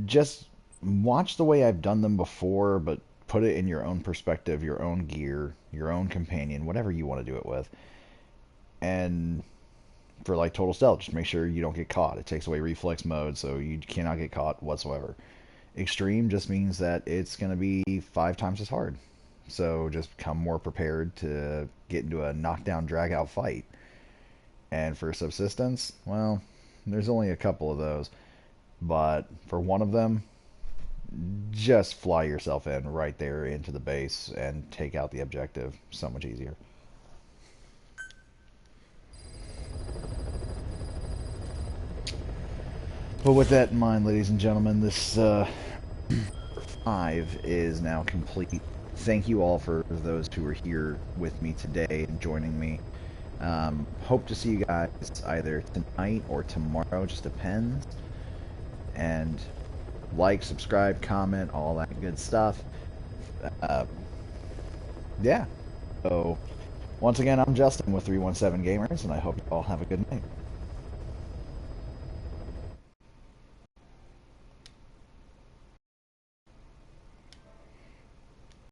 just watch the way I've done them before, but put it in your own perspective, your own gear, your own companion, whatever you want to do it with. And for like Total Stealth, just make sure you don't get caught. It takes away reflex mode, so you cannot get caught whatsoever. Extreme just means that it's going to be 5 times as hard. So just come more prepared to get into a knockdown, drag-out fight. And for Subsistence, well, there's only a couple of those. But for one of them, just fly yourself in right there into the base and take out the objective. So much easier. But with that in mind, ladies and gentlemen, this 5 is now complete. Thank you all for those who were here with me today and joining me. Hope to see you guys either tonight or tomorrow, just depends. And like, subscribe, comment, all that good stuff. Yeah. So, once again, I'm Justin with 317 Gamers, and I hope you all have a good night.